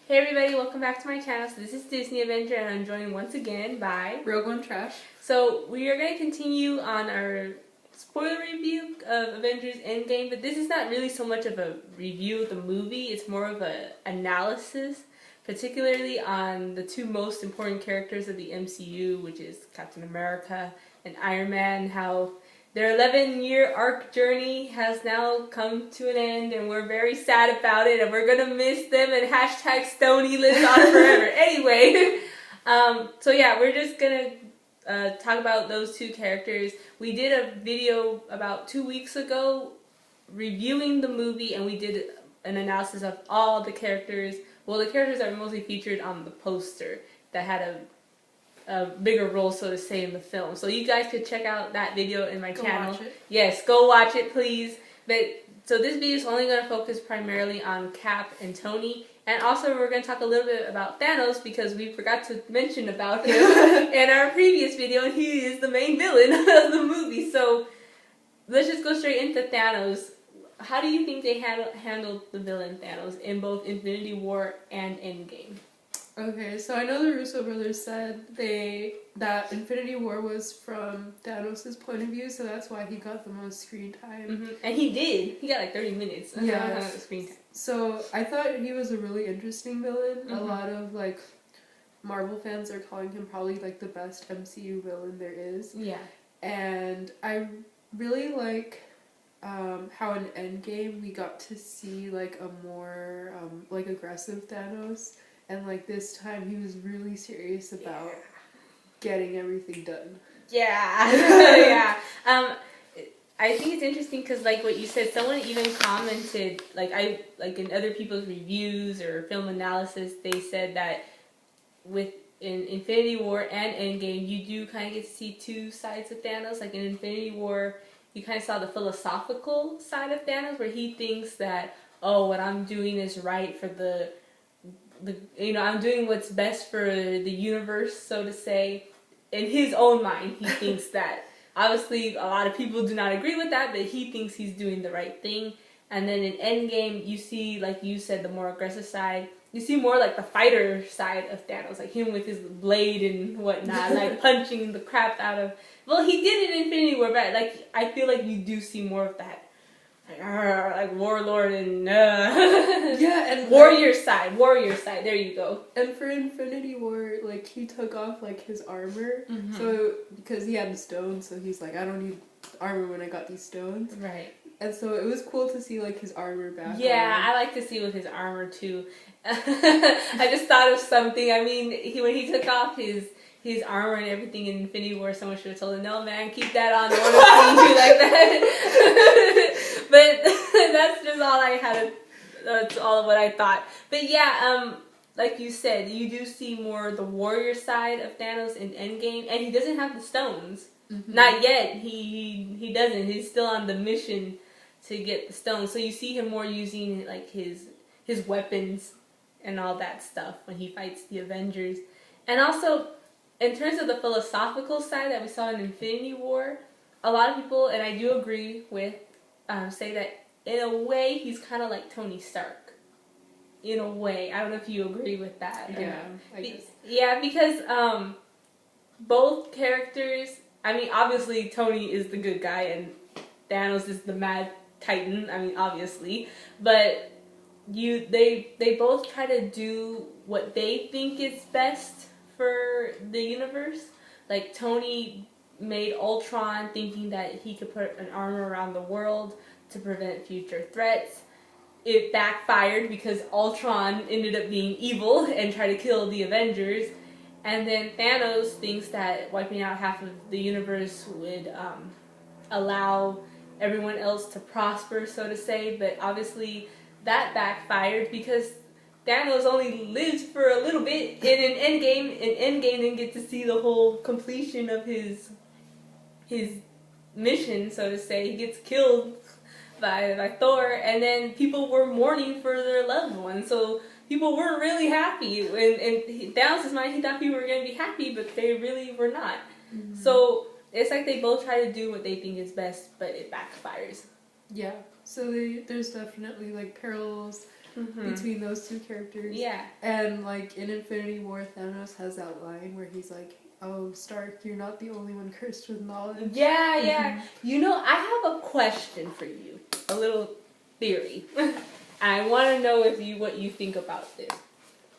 Hey everybody, welcome back to my channel. So this is Disney Avenger and I'm joined once again by Rogue One Trash. So we are going to continue on our spoiler review of Avengers Endgame, but this is not really so much of a review of the movie, it's more of an analysis, particularly on the two most important characters of the MCU, which is Captain America and Iron Man, how their 11-year arc journey has now come to an end, and we're very sad about it, and we're gonna miss them, and hashtag Stony lives on forever. Anyway, so yeah, we're just gonna talk about those two characters. We did a video about 2 weeks ago reviewing the movie, and we did an analysis of all the characters. Well, the characters are mostly featured on the poster that had a bigger role, so to say, in the film. So you guys could check out that video in my channel. Watch it. Yes, go watch it, please. But so this video is only going to focus primarily on Cap and Tony, and also we're going to talk a little bit about Thanos because we forgot to mention about him in our previous video, and he is the main villain of the movie. So let's just go straight into Thanos. How do you think they handled the villain Thanos in both Infinity War and Endgame? Okay, so I know the Russo brothers said that Infinity War was from Thanos' point of view, so that's why he got the most screen time. Mm-hmm. And he did. He got like 30 minutes. Yeah. Screen time. So I thought he was a really interesting villain. Mm-hmm. A lot of like Marvel fans are calling him probably like the best MCU villain there is. Yeah. And I really like how in Endgame we got to see like a more like aggressive Thanos. And like this time he was really serious about getting everything done. Yeah. Yeah. I think it's interesting because like what you said, someone even commented, like in other people's reviews or film analysis, they said that in Infinity War and Endgame, you do kind of get to see two sides of Thanos. Like in Infinity War, you kind of saw the philosophical side of Thanos where he thinks that, oh, what I'm doing is right for I'm doing what's best for the universe, so to say. In his own mind, he thinks that. Obviously, a lot of people do not agree with that, but he thinks he's doing the right thing. And then in Endgame, you see, like you said, the more aggressive side. You see more like the fighter side of Thanos, like him with his blade and whatnot, like punching the crap out of. Well, he did it in Infinity War, but like I feel like you do see more of that. Like warlord and yeah, and warrior side, there you go. And for Infinity War, like he took off like his armor, Mm-hmm. so because he had the stones, so he's like, I don't need armor when I got these stones. Right. And so it was cool to see like his armor back. Yeah, I like to see with his armor too. I just thought of something. I mean, when he took off his armor and everything in Infinity War, someone should have told him, no man, keep that on. I don't want to see you like that. But that's just all I had. That's all of what I thought. But yeah, like you said, you do see more the warrior side of Thanos in Endgame, and he doesn't have the stones. Mm-hmm. Not yet. He doesn't. He's still on the mission to get the stones. So you see him more using like his weapons and all that stuff when he fights the Avengers. And also, in terms of the philosophical side that we saw in Infinity War, a lot of people, and I do agree with, say that in a way he's kind of like Tony Stark. In a way, I don't know if you agree with that. Yeah, I guess. Yeah, because both characters. I mean, obviously Tony is the good guy and Thanos is the mad titan. I mean, obviously, but they both try to do what they think is best for the universe. Like Tony made Ultron thinking that he could put an armor around the world to prevent future threats. It backfired because Ultron ended up being evil and tried to kill the Avengers. And then Thanos thinks that wiping out half of the universe would allow everyone else to prosper, so to say. But obviously that backfired because Thanos only lives for a little bit. And in Endgame didn't get to see the whole completion of his mission, so to say. He gets killed by Thor, and then people were mourning for their loved ones, so people weren't really happy. And Thanos' mind, he thought people were going to be happy, but they really were not. Mm-hmm. So it's like they both try to do what they think is best, but it backfires. Yeah, so there's definitely like parallels between those two characters. Yeah. And like in Infinity War, Thanos has that line where he's like, "Oh, Stark, you're not the only one cursed with knowledge." Yeah, yeah. You know, I have a question for you. A little theory. I want to know what you think about this.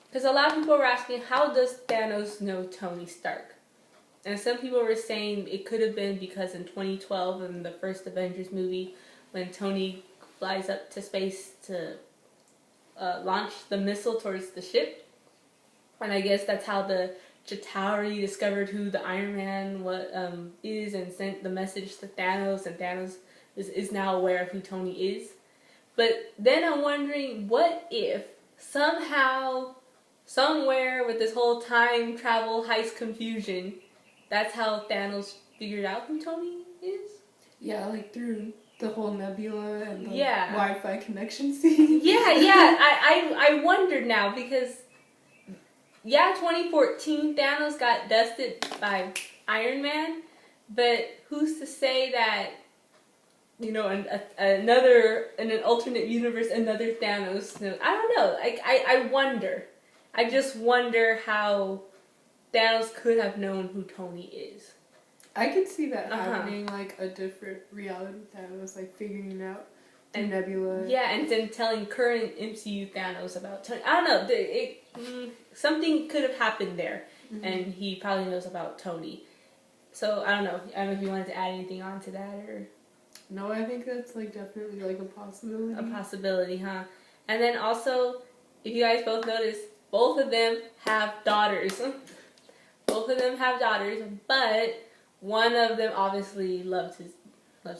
Because a lot of people were asking, how does Thanos know Tony Stark? And some people were saying it could have been because in 2012, in the first Avengers movie, when Tony flies up to space to launch the missile towards the ship, and I guess that's how the Chitauri discovered who the Iron Man is and sent the message to Thanos, and Thanos is now aware of who Tony is. But then I'm wondering, what if somehow, somewhere with this whole time travel heist confusion, that's how Thanos figured out who Tony is? Yeah, like through the whole nebula and the Yeah. Wi-Fi connection scene. Yeah. I wondered now because, 2014 Thanos got dusted by Iron Man, but who's to say that, in an alternate universe, another Thanos knows? I don't know. I wonder. I just wonder how Thanos could have known who Tony is. I could see that happening, like a different reality Thanos, like figuring out the nebula. Yeah, and then telling current MCU Thanos about Tony. I don't know. Something could have happened there, and he probably knows about Tony. So I don't know. I don't know if you wanted to add anything on to that or. No, I think that's like definitely like a possibility. A possibility, huh? And then also, if you guys both notice, both of them have daughters. Both of them have daughters, but one of them obviously loves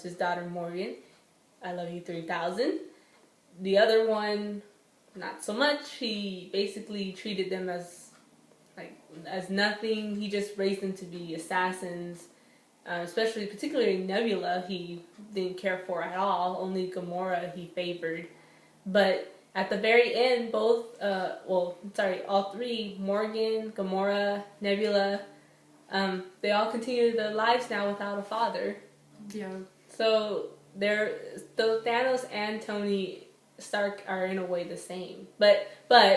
his daughter Morgan. I love you 3000. The other one, not so much. He basically treated them as nothing. He just raised them to be assassins. Particularly Nebula, he didn't care for at all. Only Gamora he favored. But at the very end, all three, Morgan, Gamora, Nebula, they all continue their lives now without a father. Yeah. So Thanos and Tony Stark are in a way the same. But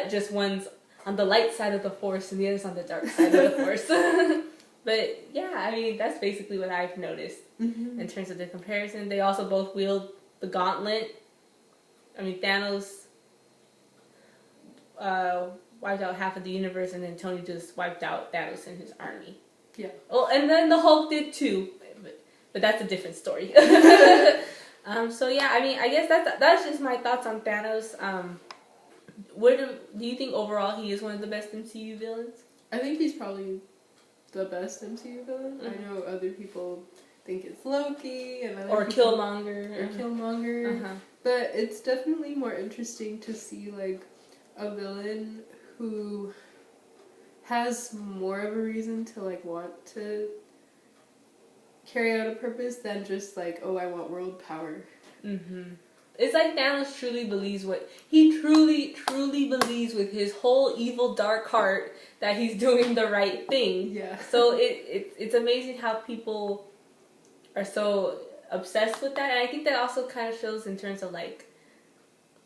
just one's on the light side of the Force and the other's on the dark side of the Force. But yeah, I mean, that's basically what I've noticed in terms of the comparison. They also both wield the gauntlet. I mean, Thanos wiped out half of the universe, and then Tony just wiped out Thanos and his army. Yeah. Well, and then the Hulk did too, but that's a different story. So yeah, I mean, I guess that's just my thoughts on Thanos. Do you think overall he is one of the best MCU villains? I think he's probably the best MCU villain. I know other people think it's Loki and Killmonger. But it's definitely more interesting to see like a villain who has more of a reason to like want to carry out a purpose than just like, oh, I want world power. It's like Thanos truly believes he truly believes with his whole evil dark heart that he's doing the right thing. Yeah. So it's amazing how people are so obsessed with that, and I think that also kind of shows in terms of like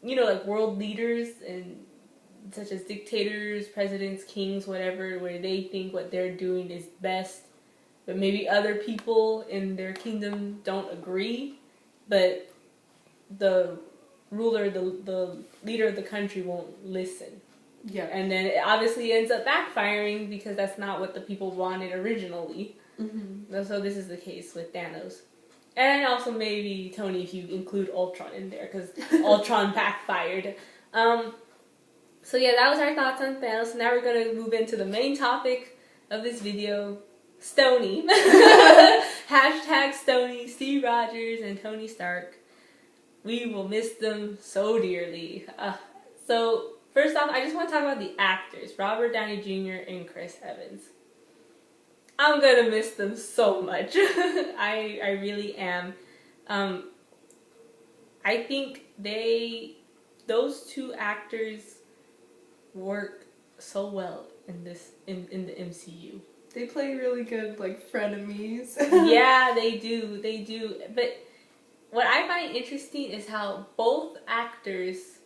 world leaders and such as dictators, presidents, kings, whatever, where they think what they're doing is best, but maybe other people in their kingdom don't agree, but the ruler, the leader of the country won't listen. Yeah. And then it obviously ends up backfiring because that's not what the people wanted originally. So this is the case with Thanos. And also maybe Tony if you include Ultron in there, because Ultron backfired. So yeah, that was our thoughts on Thanos. Now we're going to move into the main topic of this video, Stony. Hashtag Stony, Steve Rogers and Tony Stark. We will miss them so dearly. So first off, I just want to talk about the actors, Robert Downey Jr. and Chris Evans. I'm going to miss them so much. I really am. I think those two actors work so well in the MCU. They play really good like frenemies. Yeah, they do. But what I find interesting is how both actors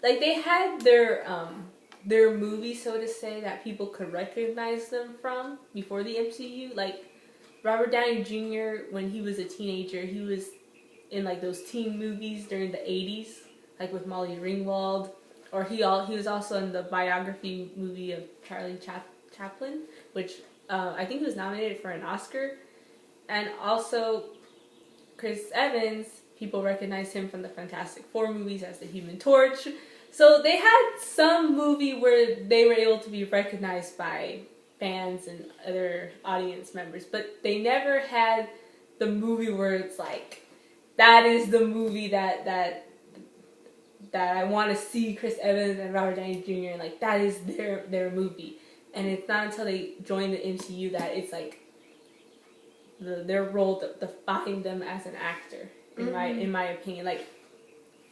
like they had their movie, so to say, that people could recognize them from before the MCU. Like Robert Downey Jr. when he was a teenager, he was in like those teen movies during the 80s, like with Molly Ringwald, or he was also in the biography movie of Charlie Chaplin, which I think he was nominated for an Oscar. And also Chris Evans, people recognize him from the Fantastic Four movies as the Human Torch. So they had some movie where they were able to be recognized by fans and other audience members, but they never had the movie where it's like, that is the movie that I want to see Chris Evans and Robert Downey Jr. and like that is their movie. And it's not until they join the MCU that it's like their role defined them as an actor. In my opinion, like.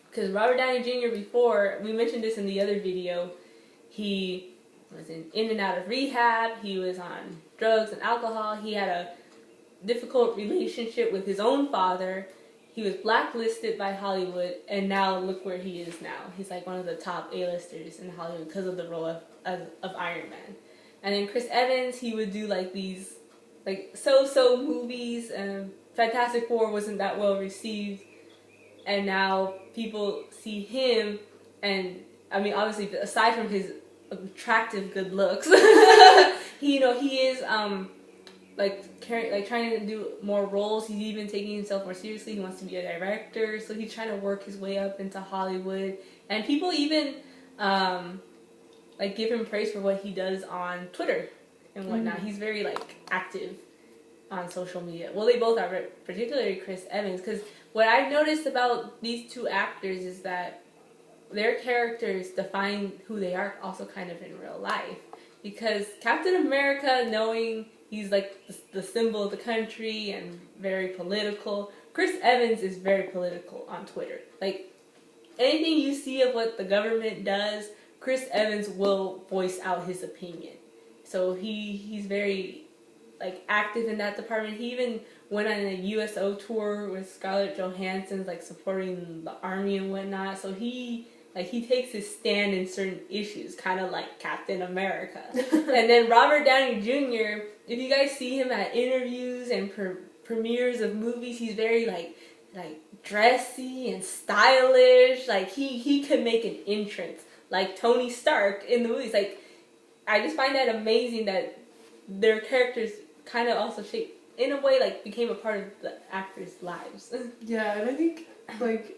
Because Robert Downey Jr. before, we mentioned this in the other video, he was in and out of rehab, he was on drugs and alcohol, he had a difficult relationship with his own father, he was blacklisted by Hollywood, and now look where he is now. He's like one of the top A-listers in Hollywood because of the role of Iron Man. And then Chris Evans, he would do like these like so-so movies, and Fantastic Four wasn't that well received. And now people see him, and I mean, obviously, aside from his attractive good looks, he is trying to do more roles. He's even taking himself more seriously. He wants to be a director, so he's trying to work his way up into Hollywood. And people even give him praise for what he does on Twitter and whatnot. He's very active on social media. Well, they both are, particularly Chris Evans, because what I've noticed about these two actors is that their characters define who they are also kind of in real life. Because Captain America, knowing he's like the symbol of the country and very political, Chris Evans is very political on Twitter. Like, anything you see of what the government does, Chris Evans will voice out his opinion. So he's very active in that department. He even went on a USO tour with Scarlett Johansson, supporting the army and whatnot. So he takes his stand in certain issues, kind of like Captain America. And then Robert Downey Jr., if you guys see him at interviews and premieres of movies, he's very dressy and stylish. He could make an entrance like Tony Stark in the movies. I just find that amazing that their characters kind of also in a way became a part of the actors' lives. Yeah, and I think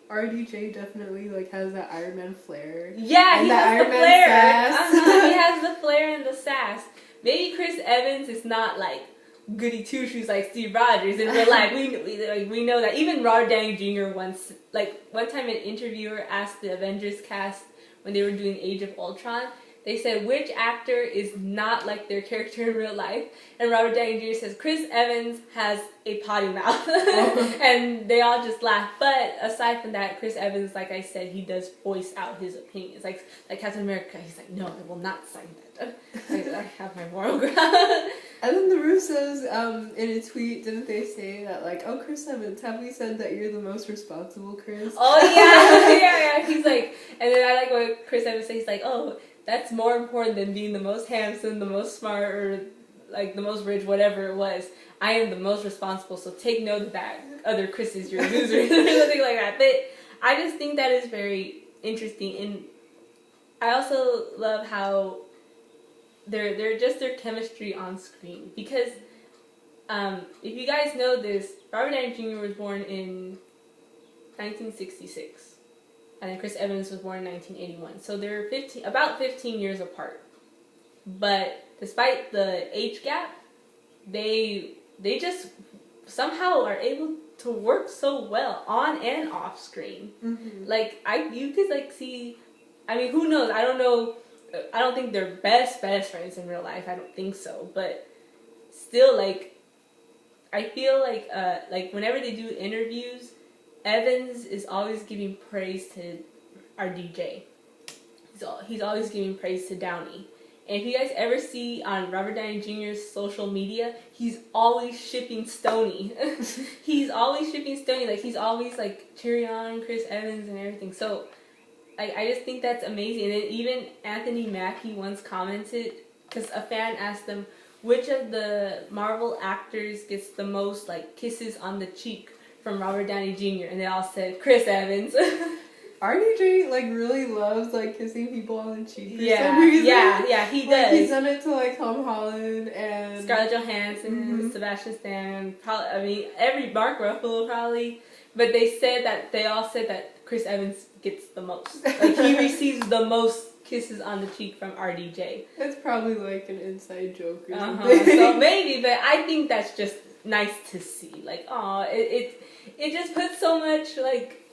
RDJ definitely has that Iron Man flair. Yeah, he has the flair. He has the flair and the sass. Maybe Chris Evans is not goody two shoes like Steve Rogers in real life. We know that. Even Robert Downey Jr. once, one time an interviewer asked the Avengers cast when they were doing Age of Ultron, they said, which actor is not like their character in real life? And Robert Downey Jr. says, Chris Evans has a potty mouth. And they all just laugh. But aside from that, Chris Evans, like I said, he does voice out his opinions. Like Captain America, he's like, no, I will not sign that. I have my moral ground. And then the Russos, in a tweet, didn't they say that, Chris Evans, have we said that you're the most responsible, Chris? Oh, yeah. He's like, and then I like what Chris Evans says, he's like, oh, that's more important than being the most handsome, the most smart, or the most rich, whatever it was. I am the most responsible, so take note of that. Other Chris's, you're losers, or something like that. But I just think that is very interesting, and I also love how they're just their chemistry on screen. Because if you guys know this, Robert Downey Jr. was born in 1966. And then Chris Evans was born in 1981. So they're about 15 years apart. But despite the age gap, they just somehow are able to work so well on and off screen. Mm-hmm. You could see, I mean, who knows? I don't know. I don't think they're best friends in real life. I don't think so. But still, I feel whenever they do interviews, Evans is always giving praise to our DJ. He's always giving praise to Downey. And if you guys ever see on Robert Downey Jr.'s social media, he's always shipping Stony. He's always shipping Stony. He's always cheering on Chris Evans and everything. So I just think that's amazing. And then even Anthony Mackie once commented, because a fan asked them which of the Marvel actors gets the most like kisses on the cheek from Robert Downey Jr. and they all said Chris Evans. RDJ like really loves like kissing people on the cheek for Yeah, some reason. yeah, he Like, does. he's done it to like Tom Holland and Scarlett Johansson, Sebastian Stan, probably. I mean, every Mark Ruffalo probably. But they all said that Chris Evans gets the most. Like he receives the most kisses on the cheek from RDJ. It's probably like an inside joke or something. So maybe, but I think that's just nice to see. Like, it just puts so much like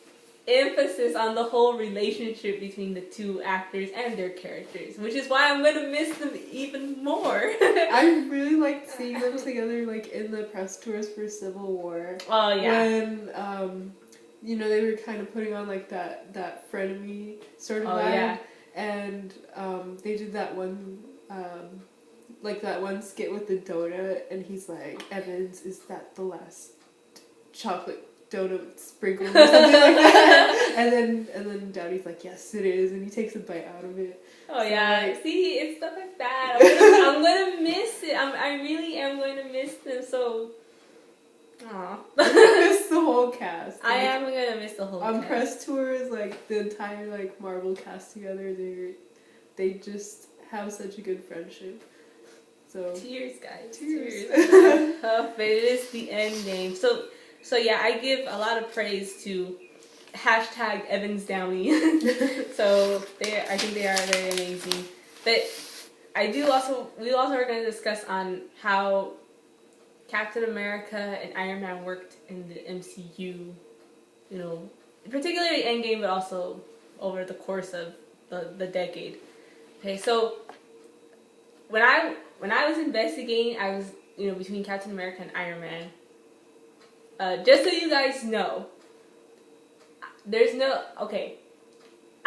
emphasis on the whole relationship between the two actors and their characters, which is why I'm gonna miss them even more. I really liked seeing them together, like in the press tours for Civil War. Oh yeah. When they were kind of putting on like that frenemy sort of vibe, yeah. and they did that one that one skit with the donut, and he's like, Evans, is that the last chocolate donut sprinkle or something like that? and then Downey's like, yes it is, and he takes a bite out of it. Oh so, yeah, like, see, it's stuff like that. I'm gonna miss it. I really am going to miss them. So, I'm gonna miss the whole cast. I am gonna miss the whole cast. On press tours, like the entire like Marvel cast together, they just have such a good friendship. So tears, guys, tears. But it is the end game. So yeah, I give a lot of praise to #EvansDowney. So I think they are very amazing. But we also are going to discuss on how Captain America and Iron Man worked in the MCU. You know, particularly Endgame, but also over the course of the decade. Okay, so when I was investigating, I was between Captain America and Iron Man. Just so you guys know,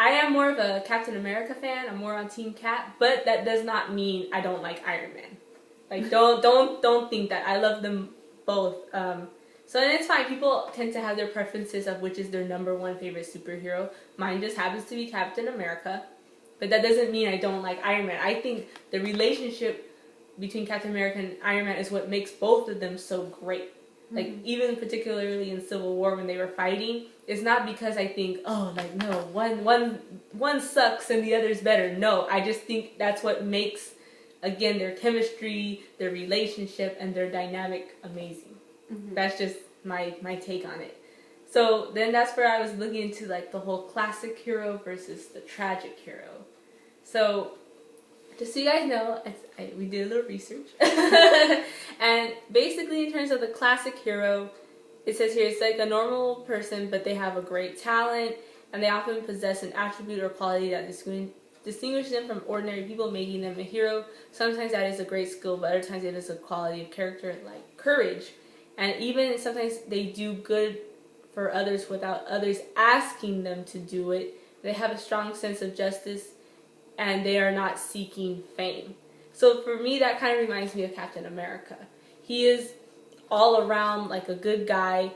I am more of a Captain America fan. I'm more on Team Cap, but that does not mean I don't like Iron Man. Like, don't think that. I love them both. So and it's fine. People tend to have their preferences of which is their number one favorite superhero. Mine just happens to be Captain America, but that doesn't mean I don't like Iron Man. I think the relationship between Captain America and Iron Man is what makes both of them so great. Like, even particularly in Civil War when they were fighting, it's not because I think, one sucks and the other's better. No, I just think that's what makes, again, their chemistry, their relationship, and their dynamic amazing. Mm-hmm. That's just my take on it. So then that's where I was looking into, like, the whole classic hero versus the tragic hero. So just so you guys know, we did a little research. And basically in terms of the classic hero, it says here it's like a normal person, but they have a great talent, and they often possess an attribute or quality that distinguishes them from ordinary people, making them a hero. Sometimes that is a great skill, but other times it is a quality of character like courage. And even sometimes they do good for others without others asking them to do it. They have a strong sense of justice, and they are not seeking fame. So for me, that kind of reminds me of Captain America. He is all around like a good guy.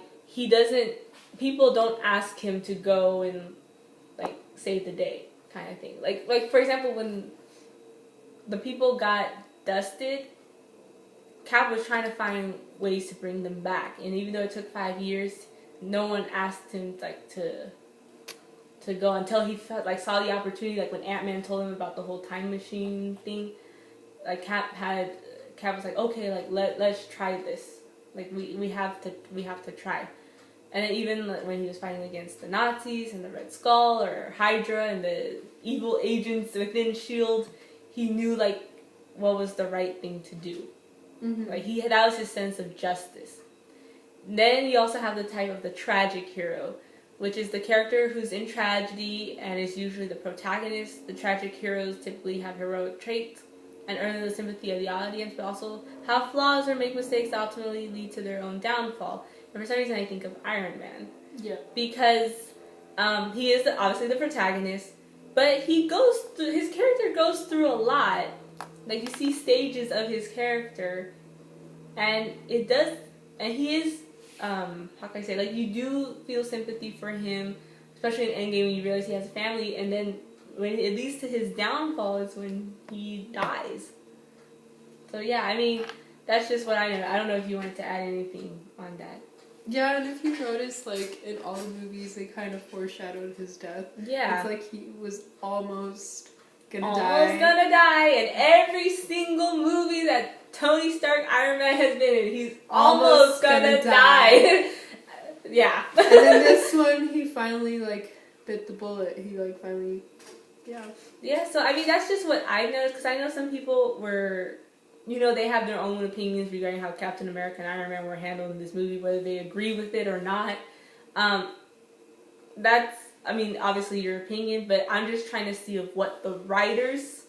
People don't ask him to go and like save the day kind of thing. Like for example, when the people got dusted, Cap was trying to find ways to bring them back. And even though it took 5 years, no one asked him like to go until he saw the opportunity, like when Ant-Man told him about the whole time machine thing. Like Cap was like, okay, like let's try this. Like we have to try. And then even when he was fighting against the Nazis and the Red Skull or Hydra and the evil agents within S.H.I.E.L.D., he knew like what was the right thing to do. Mm-hmm. Like that was his sense of justice. Then you also have the type of the tragic hero, which is the character who's in tragedy and is usually the protagonist. The tragic heroes typically have heroic traits and earn the sympathy of the audience, but also have flaws or make mistakes that ultimately lead to their own downfall. And for some reason, I think of Iron Man. Yeah. Because he is obviously the protagonist, but his character goes through a lot. Like, you see stages of his character, and he is, how can I say, like, you do feel sympathy for him, especially in Endgame when you realize he has a family, and then when it leads to his downfall is when he dies. So yeah, I mean, that's just what I know. I don't know if you wanted to add anything on that. Yeah, and if you notice, like, in all the movies, they kind of foreshadowed his death. Yeah. It's like he was almost gonna Almost die. gonna die, and every single movie that Tony Stark Iron Man has been in, he's almost gonna die. Yeah. And then this one, he finally, like, bit the bullet. He, like, finally, yeah. Yeah, so, I mean, that's just what I've noticed, because I know some people were, you know, they have their own opinions regarding how Captain America and Iron Man were handled in this movie, whether they agree with it or not. That's, I mean, obviously your opinion, but I'm just trying to see of what the writers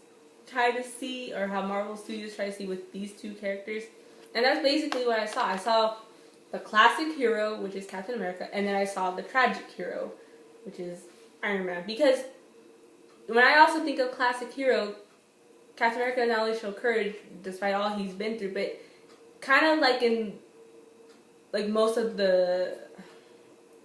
try to see, or how Marvel Studios try to see with these two characters. And that's basically what I saw. I saw the classic hero, which is Captain America, and then I saw the tragic hero, which is Iron Man. Because when I also think of classic hero, Captain America not only showed courage despite all he's been through, but kind of like in like most of the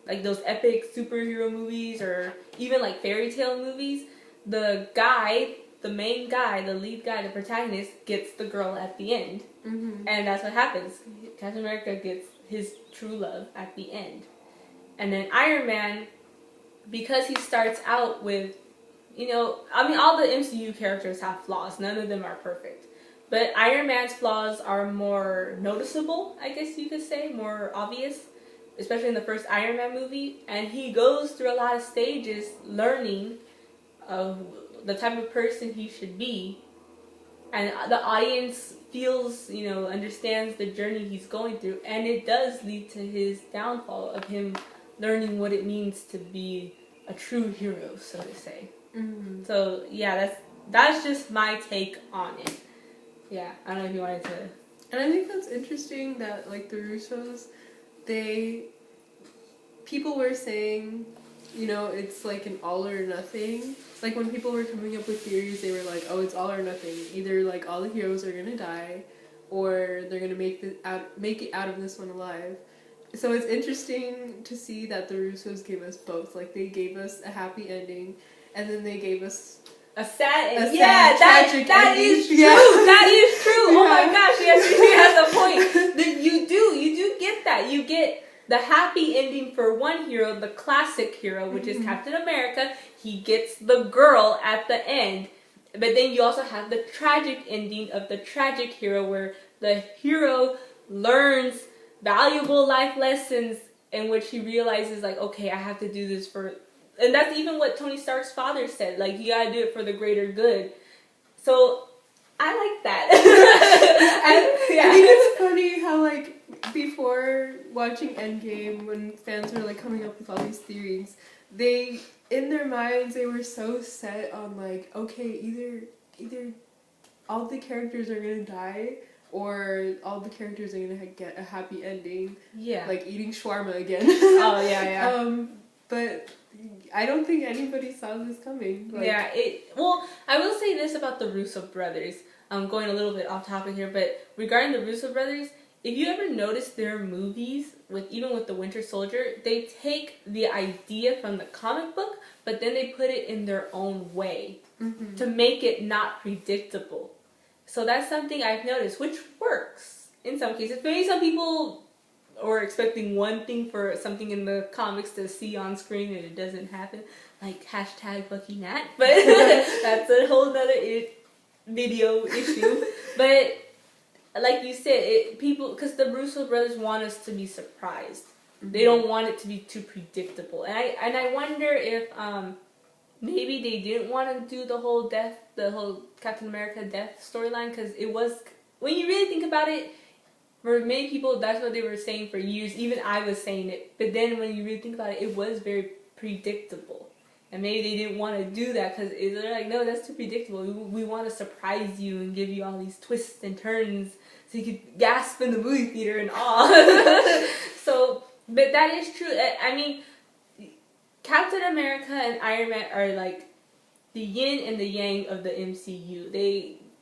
like those epic superhero movies or even like fairy tale movies, the guy, the main guy, the lead guy, the protagonist gets the girl at the end. Mm-hmm. And that's what happens. Captain America gets his true love at the end. And then Iron Man, because he starts out with, you know, I mean, all the MCU characters have flaws. None of them are perfect. But Iron Man's flaws are more noticeable, I guess you could say, more obvious, especially in the first Iron Man movie. And he goes through a lot of stages learning of the type of person he should be. And the audience feels, you know, understands the journey he's going through. And it does lead to his downfall of him learning what it means to be a true hero, so to say. Mm-hmm. So, yeah, that's just my take on it. Yeah, I don't know if you wanted to... And I think that's interesting that, like, the Russos, people were saying, you know, it's like an all or nothing. Like, when people were coming up with theories, they were like, oh, it's all or nothing. Either, like, all the heroes are gonna die, or they're gonna make it out of this one alive. So it's interesting to see that the Russos gave us both. Like, they gave us a happy ending, and then they gave us a sad ending. Tragic that ending. is true. Yeah. That is true. Yeah. Oh my gosh, yes, she has a point. You do get that. You get the happy ending for one hero, the classic hero, which is Captain America. He gets the girl at the end. But then you also have the tragic ending of the tragic hero, where the hero learns valuable life lessons in which he realizes, like, okay, I have to do this for... And that's even what Tony Stark's father said. Like, you gotta do it for the greater good. So, I like that. I think it's funny how, like, before watching Endgame, when fans were, like, coming up with all these theories, in their minds, they were so set on, like, okay, either all the characters are gonna die, or all the characters are gonna get a happy ending. Yeah. Like eating shawarma again. Oh, yeah. But I don't think anybody saw this coming. Like, yeah, well, I will say this about the Russo brothers. I'm going a little bit off topic here, but regarding the Russo brothers, if you ever notice their movies, even with the Winter Soldier, they take the idea from the comic book, but then they put it in their own way to make it not predictable. So that's something I've noticed, which works in some cases. Maybe some people are expecting one thing for something in the comics to see on screen and it doesn't happen. Like hashtag Bucky Nat. But that's a whole nother video issue. But like you said, because the Russo brothers want us to be surprised. They don't want it to be too predictable. And I wonder if... maybe they didn't want to do the whole Captain America death storyline, because it was, when you really think about it, for many people, that's what they were saying for years. Even I was saying it. But then when you really think about it, it was very predictable. And maybe they didn't want to do that because they're like, no, that's too predictable. We want to surprise you and give you all these twists and turns so you could gasp in the movie theater and awe. So, but that is true. I mean... Captain America and Iron Man are like the yin and the yang of the MCU.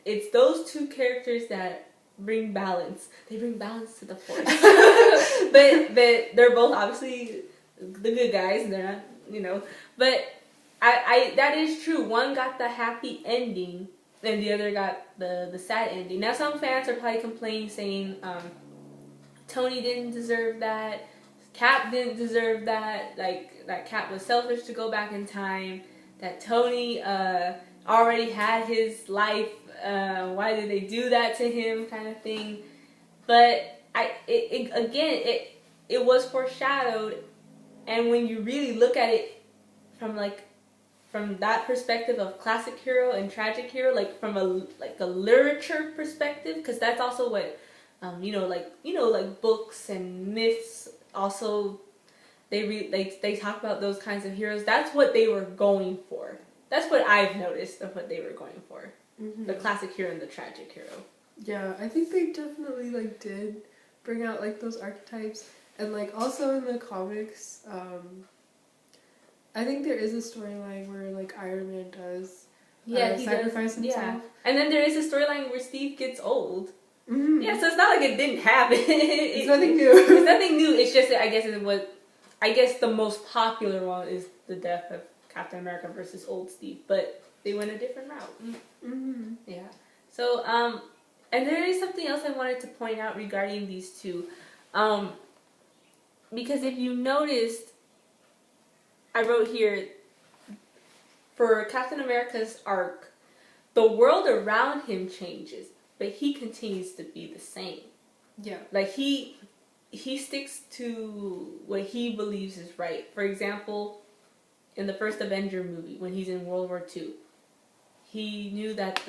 It's those two characters that bring balance. They bring balance to the force. but they're both obviously the good guys, and they're not But I that is true. One got the happy ending, and the other got the sad ending. Now some fans are probably complaining, saying Tony didn't deserve that, Cap didn't deserve that, like that Cap was selfish to go back in time, that Tony already had his life. Why did they do that to him, kind of thing. But it was foreshadowed, and when you really look at it from that perspective of classic hero and tragic hero, like from a literature perspective, because that's also what like books and myths also they talk about those kinds of heroes. That's what they were going for. That's what I've noticed of what they were going for. Mm-hmm. The classic hero and the tragic hero. Yeah, I think they definitely did bring out those archetypes, and also in the comics, I think there is a storyline where Iron Man does he sacrifice himself. Yeah, and then there is a storyline where Steve gets old. Mm-hmm. Yeah, so it's not like it didn't happen. It's nothing new. It's nothing new. It's just that I guess the most popular one is the death of Captain America versus old Steve, but they went a different route. Mm-hmm. Yeah. So and there is something else I wanted to point out regarding these two, because if you noticed, I wrote here, for Captain America's arc, the world around him changes, but he continues to be the same. Yeah. He sticks to what he believes is right. For example, in the first Avenger movie, when he's in World War II, he knew that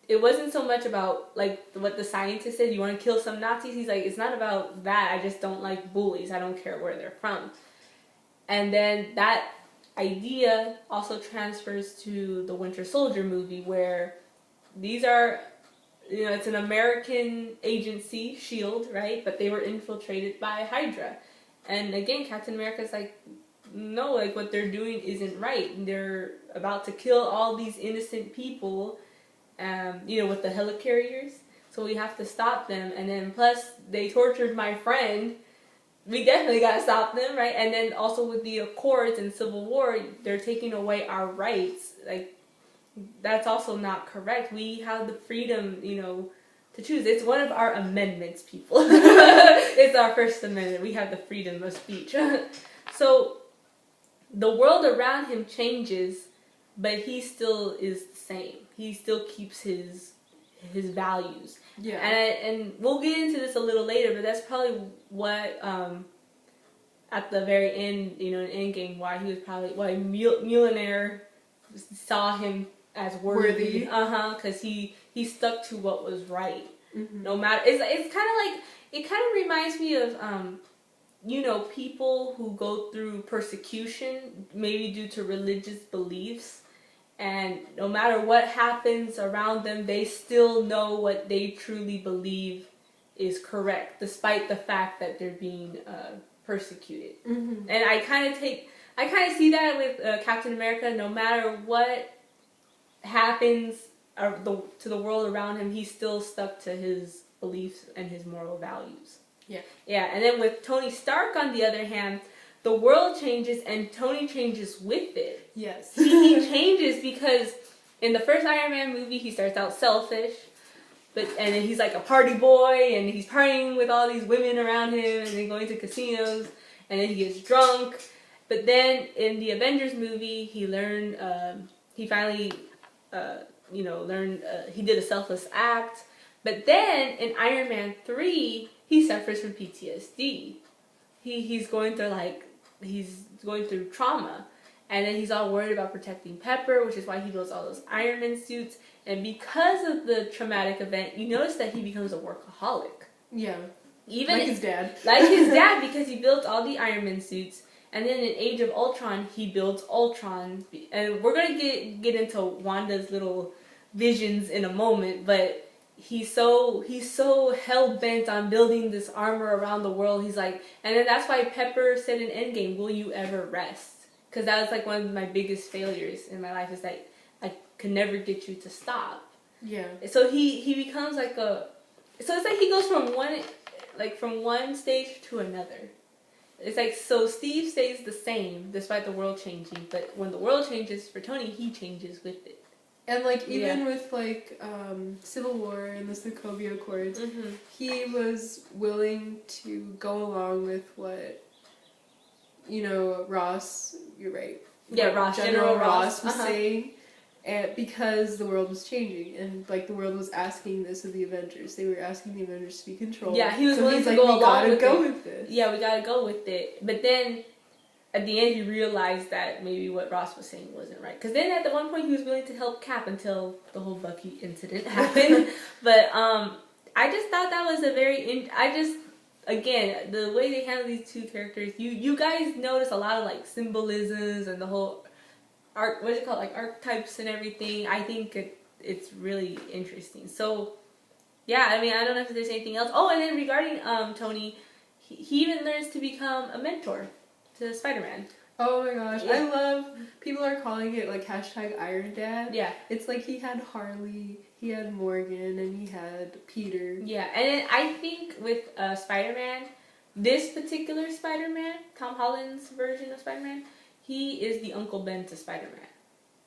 it wasn't so much about what the scientist said, you want to kill some Nazis? He's like, it's not about that, I just don't like bullies, I don't care where they're from. And then that idea also transfers to the Winter Soldier movie, where these are, it's an American agency, S.H.I.E.L.D., right? But they were infiltrated by Hydra. And again, Captain America's like, no, what they're doing isn't right. They're about to kill all these innocent people, with the helicarriers. So we have to stop them. And then plus, they tortured my friend. We definitely got to stop them, right? And then also with the Accords and Civil War, they're taking away our rights. That's also not correct. We have the freedom, to choose. It's one of our amendments, people. It's our First Amendment. We have the freedom of speech. So the world around him changes, but he still is the same. He still keeps his values. Yeah. And we'll get into this a little later, but that's probably what at the very end, in Endgame, why Mjolnir saw him as worthy. Because he stuck to what was right. Mm-hmm. No matter, it's kind of it kind of reminds me of people who go through persecution, maybe due to religious beliefs, and no matter what happens around them, they still know what they truly believe is correct, despite the fact that they're being persecuted. Mm-hmm. And I kind of see that with Captain America. No matter what happens to the world around him, he's still stuck to his beliefs and his moral values. Yeah. Yeah, and then with Tony Stark, on the other hand, the world changes and Tony changes with it. Yes. He changes because in the first Iron Man movie, he starts out selfish, and then he's like a party boy, and he's partying with all these women around him, and then going to casinos, and then he gets drunk. But then in the Avengers movie, he learned, he finally, learned, he did a selfless act. But then in Iron Man 3, he suffers from PTSD. He's going through trauma, and then he's all worried about protecting Pepper, which is why he builds all those Iron Man suits. And because of the traumatic event, you notice that he becomes a workaholic. Yeah, even like his dad. Like his dad, because he built all the Iron Man suits, and then in Age of Ultron, he builds Ultron. And we're gonna get into Wanda's little visions in a moment, but he's so hell-bent on building this armor around the world. He's like, and then that's why Pepper said in Endgame, will you ever rest? Because that was one of my biggest failures in my life, is that I could never get you to stop. Yeah. So he becomes so it's he goes from one stage to another. it's like, so Steve stays the same despite the world changing, but when the world changes for Tony, he changes with it. And like even with like Civil War and the Sokovia Accords, he was willing to go along with what, you know, Ross. You're right. Yeah, Ross. General Ross was saying, and because the world was changing and like the world was asking this of the Avengers, they were asking the Avengers to be controlled. Yeah, he was so willing he's to like, go we along gotta with go it. with this. Yeah, we gotta go with it. But then at the end, he realized that maybe what Ross was saying wasn't right. Because then at the one point, he was willing to help Cap until the whole Bucky incident happened. But I just thought that was a very... Again, the way they handle these two characters, you guys notice a lot of like symbolisms and the whole archetypes and everything. I think it's really interesting. So yeah, I mean, I don't know if there's anything else. Oh, and then regarding Tony, he even learns to become a mentor to Spider-Man. Oh my gosh, yeah. I love, people are calling it like #Iron Dad. Yeah. It's like he had Harley, he had Morgan, and he had Peter. Yeah, and then I think with Spider-Man, this particular Spider-Man, Tom Holland's version of Spider-Man, he is the Uncle Ben to Spider-Man.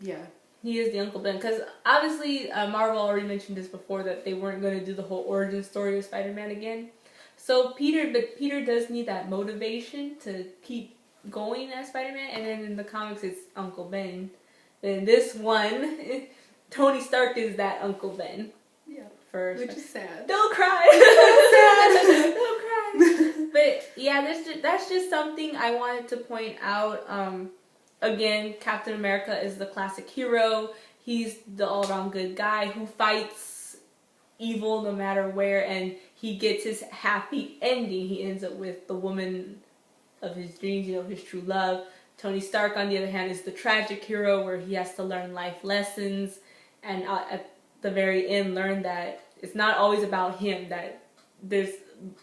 Yeah. He is the Uncle Ben, because obviously Marvel already mentioned this before, that they weren't going to do the whole origin story of Spider-Man again. So Peter does need that motivation to keep going as Spider-Man, and then in the comics it's Uncle Ben. In this one, Tony Stark is that Uncle Ben. Yeah. Which is sad. Don't cry. So sad. Don't cry. But yeah, that's just something I wanted to point out. Again, Captain America is the classic hero. He's the all-around good guy who fights evil no matter where, and he gets his happy ending. He ends up with the woman of his dreams, you know, his true love. Tony Stark, on the other hand, is the tragic hero where he has to learn life lessons, and at the very end learn that it's not always about him, that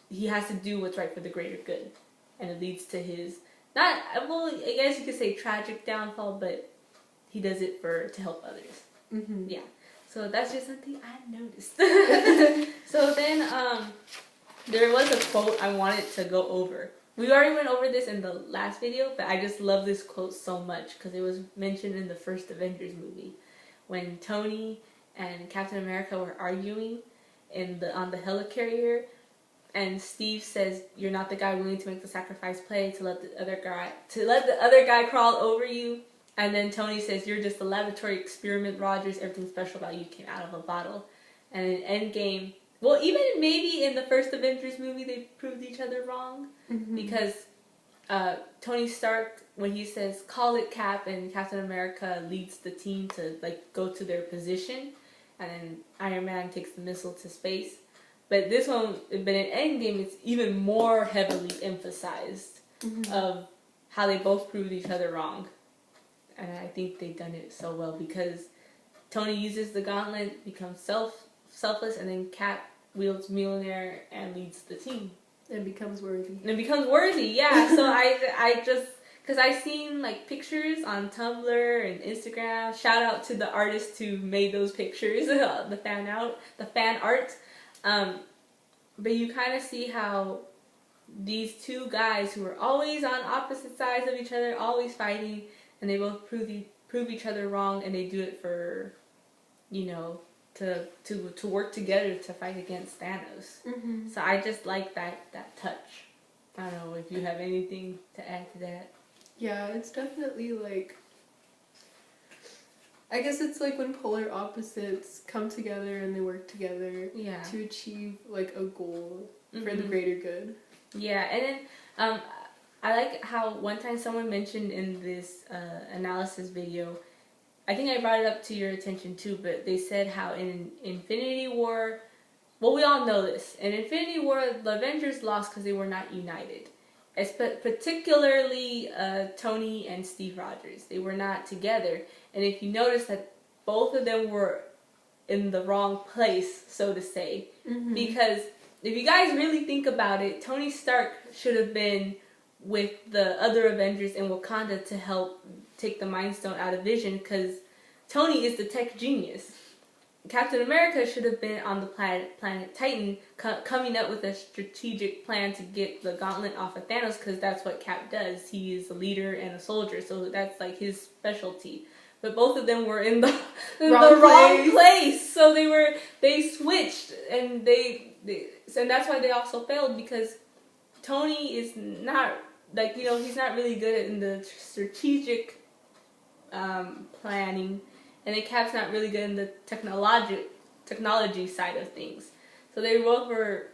he has to do what's right for the greater good, and it leads to his, I guess you could say tragic downfall, but he does it to help others. Mm-hmm. Yeah, so that's just something I noticed. So then there was a quote I wanted to go over. We already went over this in the last video, but I just love this quote so much because it was mentioned in the first Avengers movie when Tony and Captain America were arguing on the helicarrier, and Steve says, "You're not the guy willing to make the sacrifice play to let the other guy crawl over you." And then Tony says, "You're just a laboratory experiment, Rogers. Everything special about you came out of a bottle." And in Endgame, well, even maybe in the first Avengers movie, they proved each other wrong. Mm-hmm. Because Tony Stark, when he says, "Call it, Cap," and Captain America leads the team to like go to their position, and then Iron Man takes the missile to space. But in Endgame, it's even more heavily emphasized of how they both proved each other wrong. And I think they've done it so well because Tony uses the gauntlet, becomes selfless, and then Cap wields Mjolnir and leads the team. And becomes worthy. Yeah. So I just, because I've seen like pictures on Tumblr and Instagram. Shout out to the artist who made those pictures, the fan art. But you kind of see how these two guys who are always on opposite sides of each other, always fighting, and they both prove each other wrong, and they do it for, you know, to work together to fight against Thanos. Mm-hmm. So I just like that touch. I don't know if you have anything to add to that. Yeah, it's definitely like, I guess it's like when polar opposites come together and they work together to achieve like a goal for the greater good. Yeah, and then I like how one time someone mentioned in this analysis video, I think I brought it up to your attention too, but they said how in Infinity War, well, we all know this. In Infinity War, the Avengers lost because they were not united. Particularly Tony and Steve Rogers. They were not together. And if you notice that both of them were in the wrong place, so to say. Mm-hmm. Because if you guys really think about it, Tony Stark should have been with the other Avengers in Wakanda to help take the Mind Stone out of Vision, because Tony is the tech genius. Captain America should have been on the planet Titan, coming up with a strategic plan to get the gauntlet off of Thanos, because that's what Cap does. He is a leader and a soldier, so that's like his specialty. But both of them were in the wrong place, so they switched, and and that's why they also failed, because Tony is not he's not really good in the strategic planning. And then Cap's not really good in the technology side of things. So they both were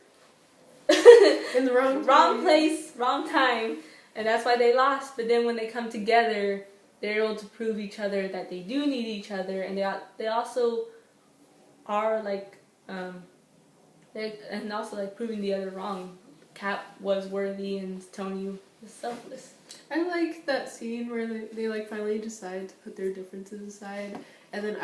in the wrong place, wrong time, and that's why they lost. But then when they come together, they're able to prove each other that they do need each other, and they also are and also like proving the other wrong. Cap was worthy and Tony was selfless. I like that scene where they like finally decide to put their differences aside, and then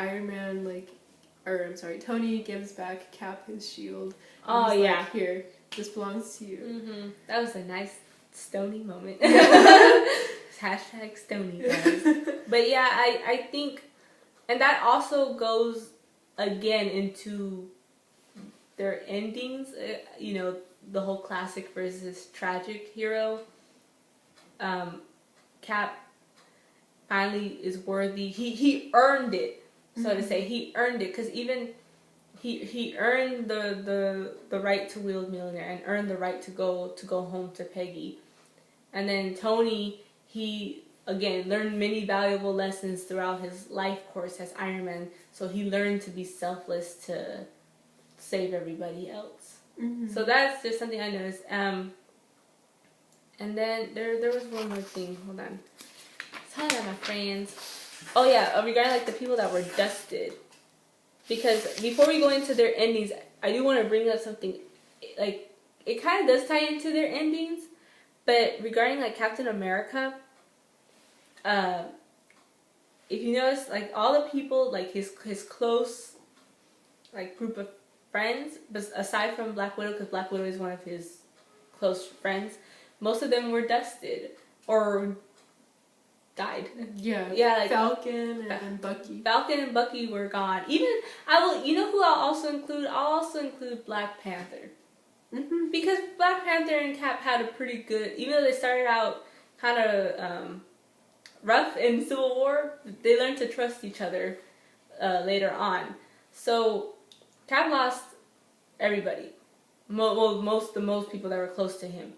Tony gives back Cap his shield. Oh yeah, like, here, this belongs to you. Mm-hmm. That was a nice Stony moment. Yeah. Hashtag Stony, guys. But yeah, I think, and that also goes again into their endings. The whole classic versus tragic hero. Cap finally is worthy. He earned it, so to say. He earned it, because even he earned the right to wield Mjolnir and earned the right to go home to Peggy. And then Tony, he again learned many valuable lessons throughout his life course as Iron Man. So he learned to be selfless to save everybody else. Mm-hmm. So that's just something I noticed. And then there was one more thing. Hold on. I was telling my friends. Oh yeah, regarding like the people that were dusted. Because before we go into their endings, I do want to bring up something. Like, it kind of does tie into their endings, but regarding like Captain America, if you notice, like all the people, like his close, like group of friends, but aside from Black Widow, because Black Widow is one of his close friends, most of them were dusted or died. Yeah, like Falcon and Bucky. Falcon and Bucky were gone. Even you know who I'll also include? I'll also include Black Panther. Mm-hmm. Because Black Panther and Cap had a pretty good, even though they started out kind of rough in Civil War, they learned to trust each other later on. So Cap lost everybody. Most people that were close to him.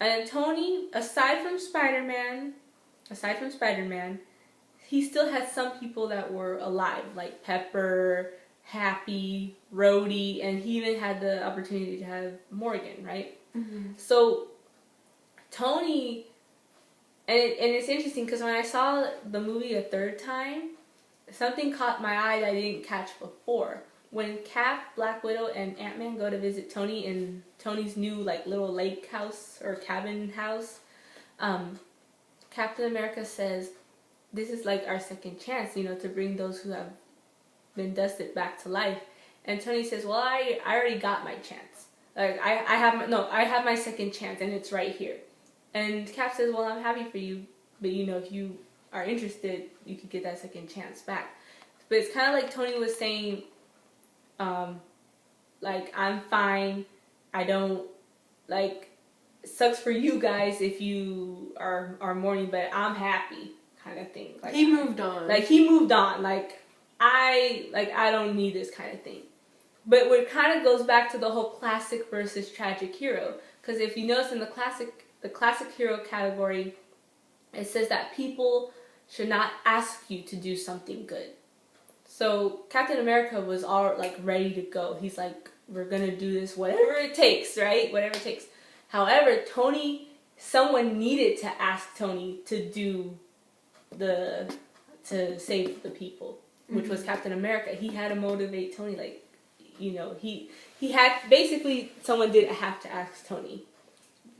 And Tony, aside from Spider-Man, he still had some people that were alive, like Pepper, Happy, Rhodey, and he even had the opportunity to have Morgan, right? Mm-hmm. So Tony, and it's interesting because when I saw the movie a third time, something caught my eye that I didn't catch before. When Cap, Black Widow, and Ant-Man go to visit Tony in Tony's new like little lake house or cabin house, Captain America says, "This is like our second chance, to bring those who have been dusted back to life." And Tony says, "Well, I already got my chance. Like I have my second chance, and it's right here." And Cap says, "Well, I'm happy for you, but if you are interested, you could get that second chance back." But it's kind of like Tony was saying, like, I'm fine. I don't, like, it sucks for you guys if you are mourning, but I'm happy, kind of thing. Like, he moved on. Like, I don't need this kind of thing. But what kind of goes back to the whole classic versus tragic hero. Because if you notice in the classic hero category, it says that people should not ask you to do something good. So Captain America was all like ready to go. He's like, we're gonna do this, whatever it takes, right? Whatever it takes. However, someone needed to ask Tony to do to save the people, which was Captain America. He had to motivate Tony, like, he had, basically, someone did have to ask Tony.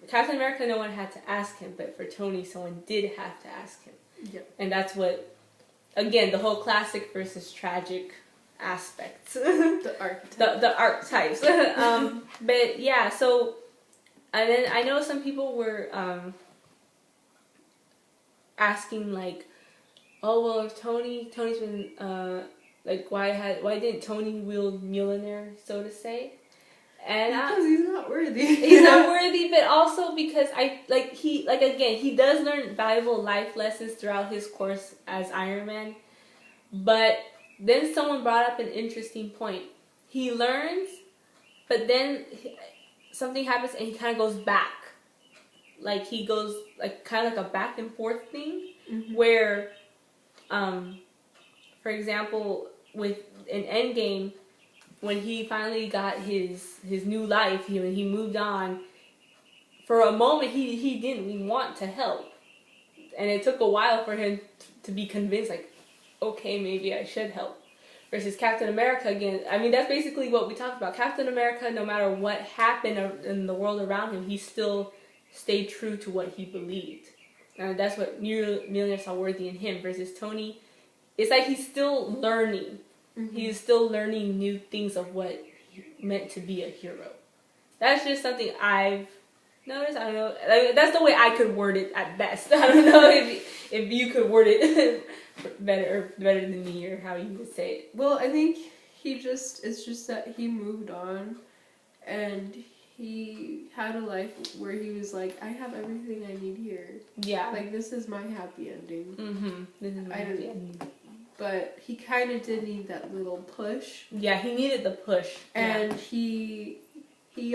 Captain America, no one had to ask him, but for Tony, someone did have to ask him. Yep. And that's what, again, the whole classic versus tragic aspects. The archetypes. The archetypes. But yeah, so, and then I know some people were asking, like, oh, well, if Tony's been like why didn't Tony wield Mjolnir, so to say? And because he's not worthy. He's not worthy, but also because he does learn valuable life lessons throughout his course as Iron Man. But then someone brought up an interesting point. He learns, but then something happens and he kind of goes back. Like he goes like kind of like a back and forth thing, where, for example, with an Endgame, when he finally got his new life, when he moved on, for a moment he didn't want to help. And it took a while for him to be convinced, like, okay, maybe I should help. Versus Captain America, again, I mean, that's basically what we talked about. Captain America, no matter what happened in the world around him, he still stayed true to what he believed. And that's what Mjolnir saw worthy in him. Versus Tony, it's like he's still learning. He's still learning new things of what it meant to be a hero. That's just something I've noticed. I don't know. Like, that's the way I could word it at best. I don't know if you could word it better than me, or how you would say it. Well, I think it's just that he moved on, and he had a life where he was like, I have everything I need here. Yeah. Like, this is my happy ending. This is my happy ending. But he kind of did need that little push. Yeah, he needed the push. And he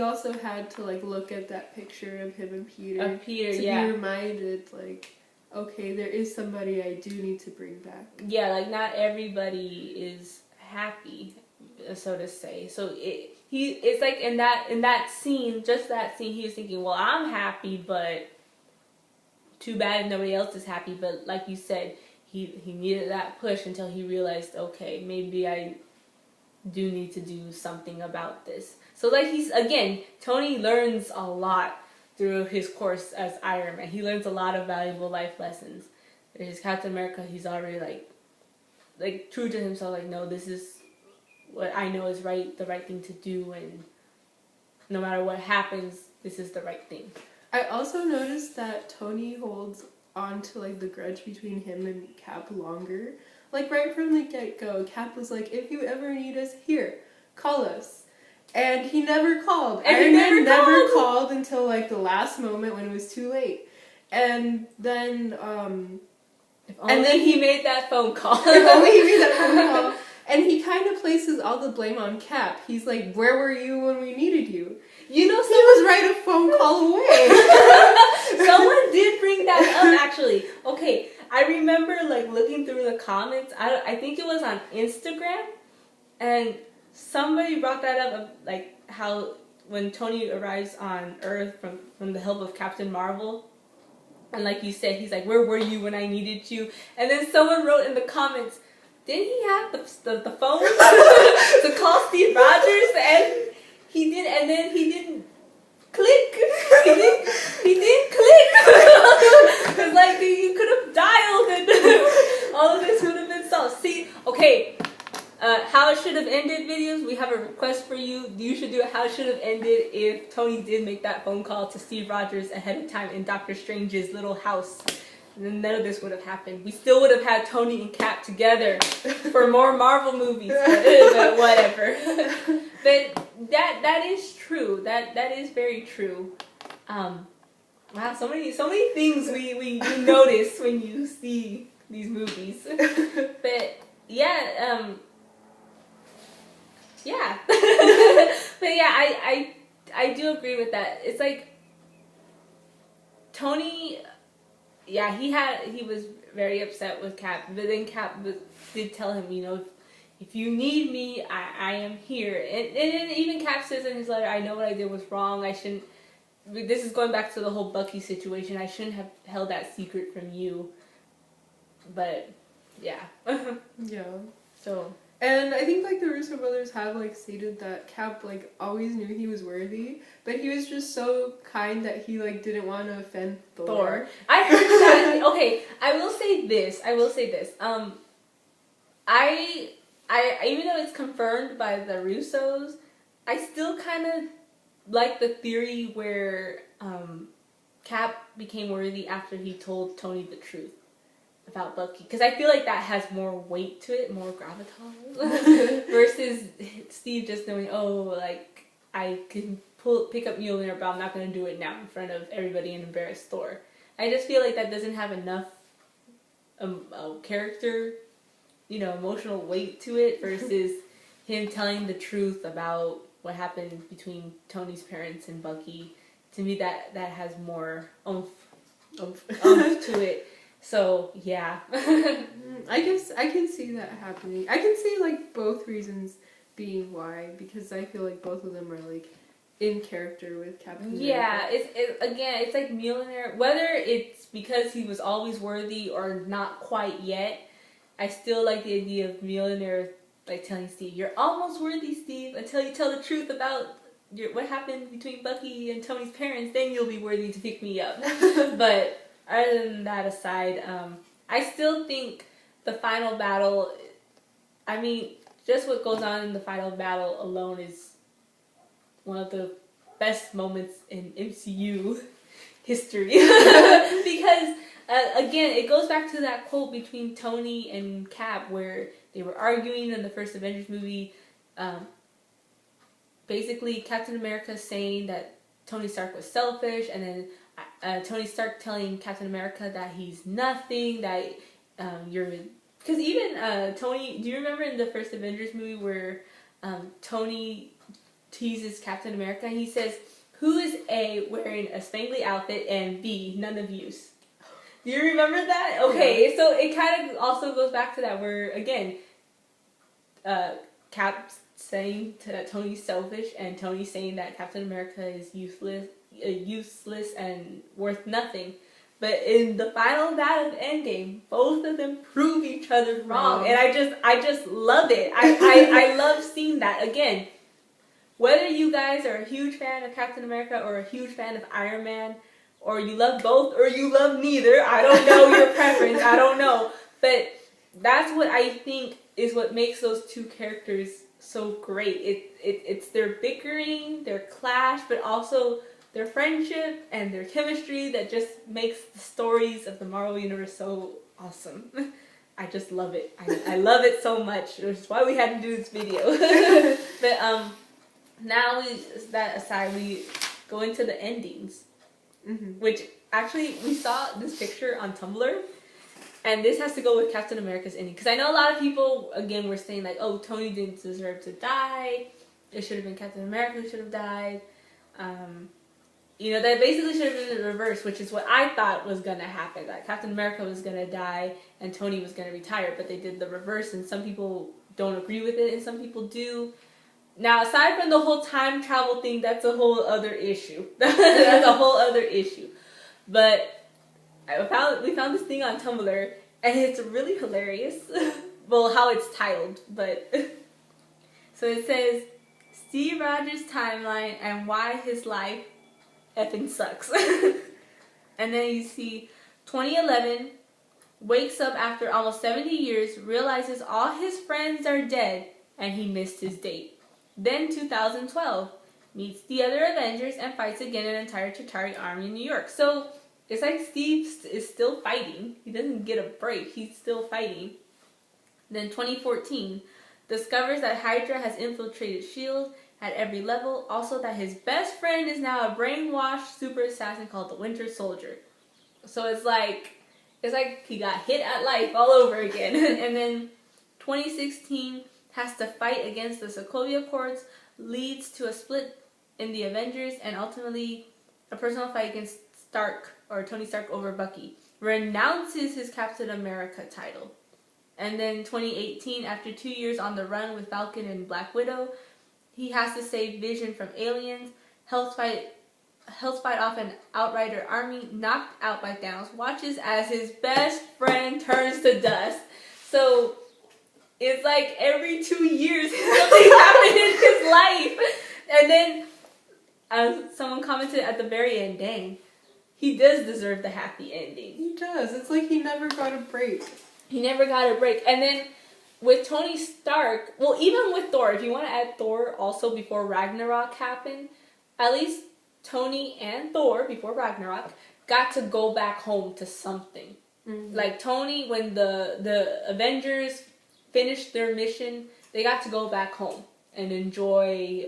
also had to, like, look at that picture of him and Peter. Of Peter, to be reminded, like, okay, there is somebody I do need to bring back. Yeah, like, not everybody is happy, so to say. So it's like in that scene, just that scene, he was thinking, well, I'm happy, but too bad if nobody else is happy. But like you said, he needed that push until he realized, okay, maybe I do need to do something about this. So like Tony learns a lot through his course as Iron Man. He learns a lot of valuable life lessons. His Captain America, he's already like true to himself, like, no, this is what I know is the right thing to do, and no matter what happens, this is the right thing. I also noticed that Tony holds on to, like, the grudge between him and Cap longer. Like, right from the get-go, Cap was like, if you ever need us, here, call us. And he never called. And Iron Man never called until, like, the last moment when it was too late. And then, he made that phone call. If only he made that phone call. And he kind of places all the blame on Cap. He's like, where were you when we needed you? You know, he was right a phone call away. Someone did bring that up, actually. Okay, I remember, like, looking through the comments. I think it was on Instagram, and somebody brought that up, of, like, how when Tony arrives on Earth from the help of Captain Marvel, and like you said, he's like, where were you when I needed you? And then someone wrote in the comments, didn't he have the phone to call Steve Rogers? And he did, and then he didn't click. He didn't click. It's like, you could have dialed and all of this would have been solved. See, okay, how it should have ended videos, we have a request for you. You should do how it should have ended if Tony did make that phone call to Steve Rogers ahead of time in Doctor Strange's little house. None of this would have happened. We still would have had Tony and Cap together for more Marvel movies, but whatever. But that is true. That is very true. Wow, so many things we notice when you see these movies. But yeah, yeah. But yeah, I do agree with that. It's like Tony. Yeah, he was very upset with Cap, but then Cap did tell him, you know, if you need me, I am here. And even Cap says in his letter, I know what I did was wrong. I shouldn't. This is going back to the whole Bucky situation. I shouldn't have held that secret from you. But yeah. Yeah. So. And I think, like, the Russo brothers have, like, stated that Cap, like, always knew he was worthy, but he was just so kind that he, like, didn't want to offend Thor. I heard that. Okay, I will say this. I even though it's confirmed by the Russos, I still kind of like the theory where Cap became worthy after he told Tony the truth. about Bucky, because I feel like that has more weight to it, more gravitas, versus Steve just knowing, oh, like, I can pick up Mjolnir, but I'm not going to do it now in front of everybody and embarrass Thor. I just feel like that doesn't have enough character, emotional weight to it, versus him telling the truth about what happened between Tony's parents and Bucky. To me, that has more oomph to it. So, yeah. I guess I can see that happening. I can see, like, both reasons being why, because I feel like both of them are, like, in character with Captain America. Yeah, it's like Mjolnir. Whether it's because he was always worthy or not quite yet, I still like the idea of Mjolnir, like, telling Steve, you're almost worthy, Steve, until you tell the truth about what happened between Bucky and Tony's parents, then you'll be worthy to pick me up. But other than that aside, I still think the final battle, I mean, just what goes on in the final battle alone is one of the best moments in MCU history. Because, again, it goes back to that quote between Tony and Cap where they were arguing in the first Avengers movie. Basically, Captain America saying that Tony Stark was selfish, and then Tony Stark telling Captain America that he's nothing, that because even Tony, do you remember in the first Avengers movie where Tony teases Captain America and he says, who is A, wearing a spangly outfit, and B, none of use? Do you remember that? Okay, yeah. So it kind of also goes back to that where, again, Cap saying that Tony's selfish, and Tony saying that Captain America is useless and worth nothing. But in the final battle of Endgame, both of them prove each other wrong, and I just love it. I love seeing that. Again, whether you guys are a huge fan of Captain America or a huge fan of Iron Man, or you love both or you love neither, I don't know your preference. I don't know, but that's what I think is what makes those two characters so great. It's their bickering, their clash, but also their friendship and their chemistry that just makes the stories of the Marvel Universe so awesome. I just love it. I love it so much, which is why we had to do this video. But now, that aside, we go into the endings, which actually we saw this picture on Tumblr. And this has to go with Captain America's ending. Because I know a lot of people, again, were saying, like, oh, Tony didn't deserve to die. It should have been Captain America who should have died. That basically should have been the reverse, which is what I thought was going to happen. That Captain America was going to die and Tony was going to retire. But they did the reverse, and some people don't agree with it, and some people do. Now, aside from the whole time travel thing, that's a whole other issue. That's a whole other issue. But we found this thing on Tumblr, and it's really hilarious. Well, how it's titled, but so it says Steve Rogers' timeline and why his life effing sucks. And then you see 2011 wakes up after almost 70 years, realizes all his friends are dead, and he missed his date. Then 2012 meets the other Avengers and fights again an entire Chitauri army in New York. So it's like Steve is still fighting. He doesn't get a break. He's still fighting. Then 2014 discovers that Hydra has infiltrated S.H.I.E.L.D. at every level. Also that his best friend is now a brainwashed super assassin called the Winter Soldier. So it's like he got hit at life all over again. And then 2016 has to fight against the Sokovia Accords, leads to a split in the Avengers, and ultimately a personal fight against Tony Stark over Bucky. Renounces his Captain America title. And then 2018, after 2 years on the run with Falcon and Black Widow, he has to save Vision from aliens, helps fight off an Outrider army, knocked out by Thanos, watches as his best friend turns to dust. So it's like every 2 years something happened in his life. And then someone commented at the very end, dang, he does deserve the happy ending. He does. It's like he never got a break. He never got a break. And then with Tony Stark, well, even with Thor, if you want to add Thor also before Ragnarok happened, at least Tony and Thor, before Ragnarok, got to go back home to something. Mm-hmm. Like Tony, when the Avengers finished their mission, they got to go back home and enjoy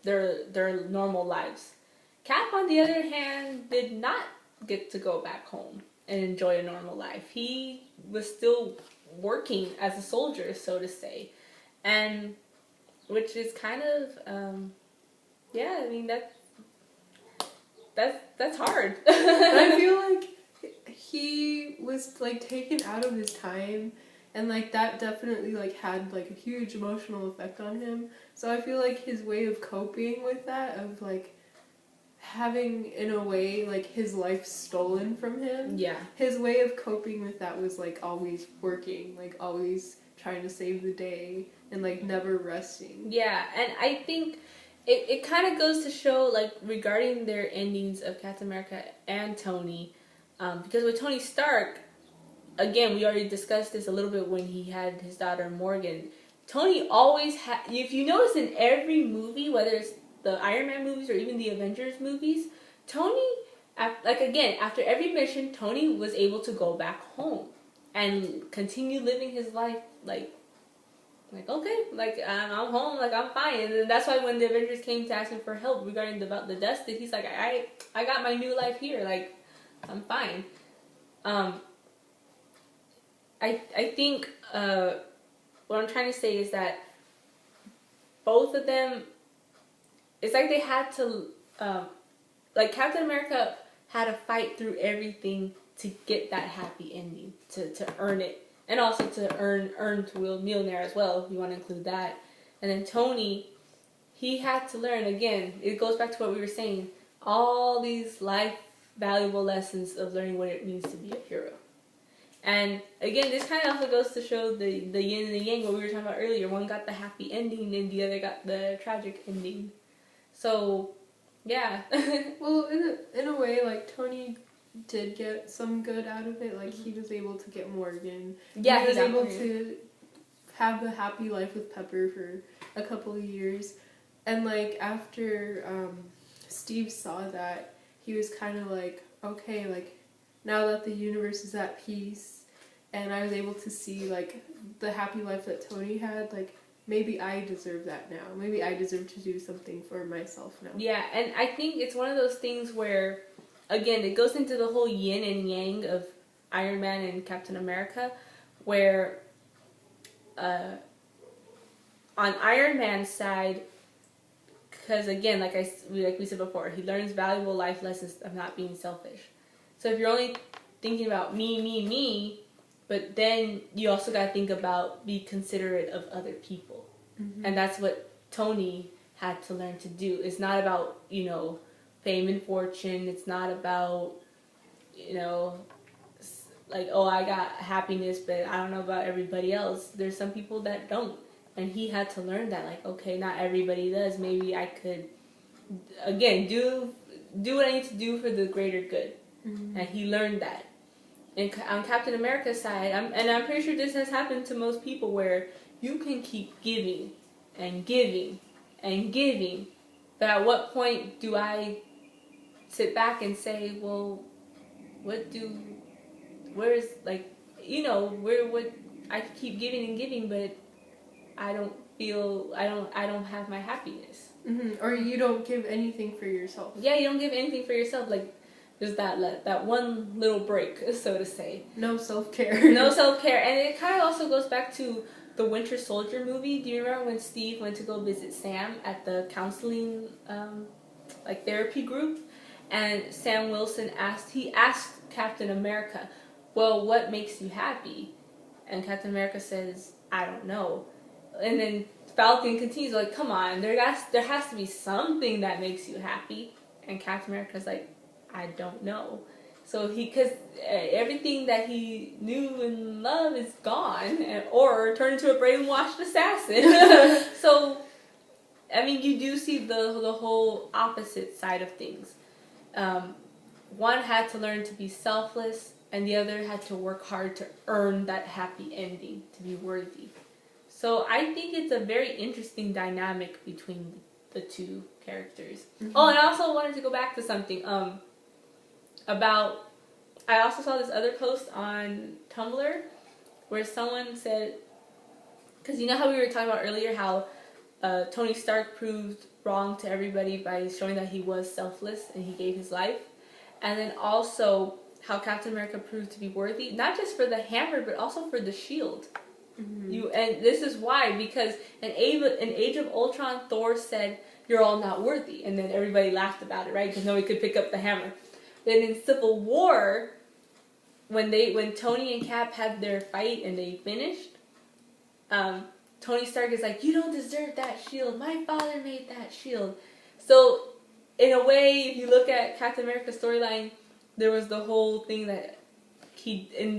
their normal lives. Cap, on the other hand, did not get to go back home and enjoy a normal life. He was still working as a soldier, so to say, and which is kind of yeah. I mean that's hard. I feel like he was like taken out of his time, and like that definitely like had like a huge emotional effect on him. So I feel like his way of coping with that, of like having in a way like his life stolen from him, Yeah. his way of coping with that was like always working, like always trying to save the day and like never resting. Yeah, and I think it kind of goes to show, like, regarding their endings of Captain America and Tony, because with Tony Stark, again, we already discussed this a little bit when he had his daughter Morgan. Tony always had, if you notice in every movie, whether it's the Iron Man movies or even the Avengers movies, Tony, like, again, after every mission, Tony was able to go back home and continue living his life, like okay, like I'm home, like I'm fine. And then that's why when the Avengers came to ask him for help regarding the Dusted, he's like, I got my new life here, like I'm fine. I think what I'm trying to say is that both of them, it's like they had to, like Captain America had to fight through everything to get that happy ending, to earn it. And also to earn to Will Millionaire as well, if you want to include that. And then Tony, he had to learn, again, it goes back to what we were saying, all these life valuable lessons of learning what it means to be a hero. And again, this kind of also goes to show the yin and the yang, what we were talking about earlier. One got the happy ending and the other got the tragic ending. So, yeah. Well, in a way, like Tony did get some good out of it. Like he was able to get Morgan. Yeah, he was able to have a happy life with Pepper for a couple of years. And like after Steve saw that, he was kind of like, okay, like now that the universe is at peace and I was able to see like the happy life that Tony had, like maybe I deserve that now. Maybe I deserve to do something for myself now. Yeah, and I think it's one of those things where, again, it goes into the whole yin and yang of Iron Man and Captain America, where on Iron Man's side, because again, like we said before, he learns valuable life lessons of not being selfish. So if you're only thinking about me, but then you also got to think about be considerate of other people. Mm-hmm. And that's what Tony had to learn to do. It's not about, fame and fortune. It's not about, like, oh, I got happiness, but I don't know about everybody else. There's some people that don't. And he had to learn that, like, okay, not everybody does. Maybe I could, again, do what I need to do for the greater good. Mm-hmm. And he learned that. And on Captain America's side, I'm pretty sure this has happened to most people, where you can keep giving and giving and giving, but at what point do I sit back and say, well, where I keep giving and giving, but I don't have my happiness. Mm-hmm. Or you don't give anything for yourself. Yeah, you don't give anything for yourself. Like, there's that one little break, so to say. No self-care. No self-care. And it kind of also goes back to the Winter Soldier movie. Do you remember when Steve went to go visit Sam at the counseling, therapy group? And Sam Wilson asked Captain America, well, what makes you happy? And Captain America says, I don't know. And then Falcon continues, like, come on, there has to be something that makes you happy. And Captain America's like, I don't know. So because everything that he knew and loved is gone, or turned into a brainwashed assassin. So, I mean, you do see the whole opposite side of things. One had to learn to be selfless, and the other had to work hard to earn that happy ending, to be worthy. So I think it's a very interesting dynamic between the two characters. Mm-hmm. Oh, and I also wanted to go back to something about I also saw this other post on Tumblr where someone said, because you know how we were talking about earlier how Tony Stark proved wrong to everybody by showing that he was selfless and he gave his life, and then also how Captain America proved to be worthy, not just for the hammer but also for the shield. And this is why, because in Age of Ultron, Thor said, "You're all not worthy," and then everybody laughed about it, right? Because nobody could pick up the hammer. Then in Civil War, when Tony and Cap had their fight and they finished, Tony Stark is like, "You don't deserve that shield. My father made that shield." So, in a way, if you look at Captain America's storyline, there was the whole thing that he in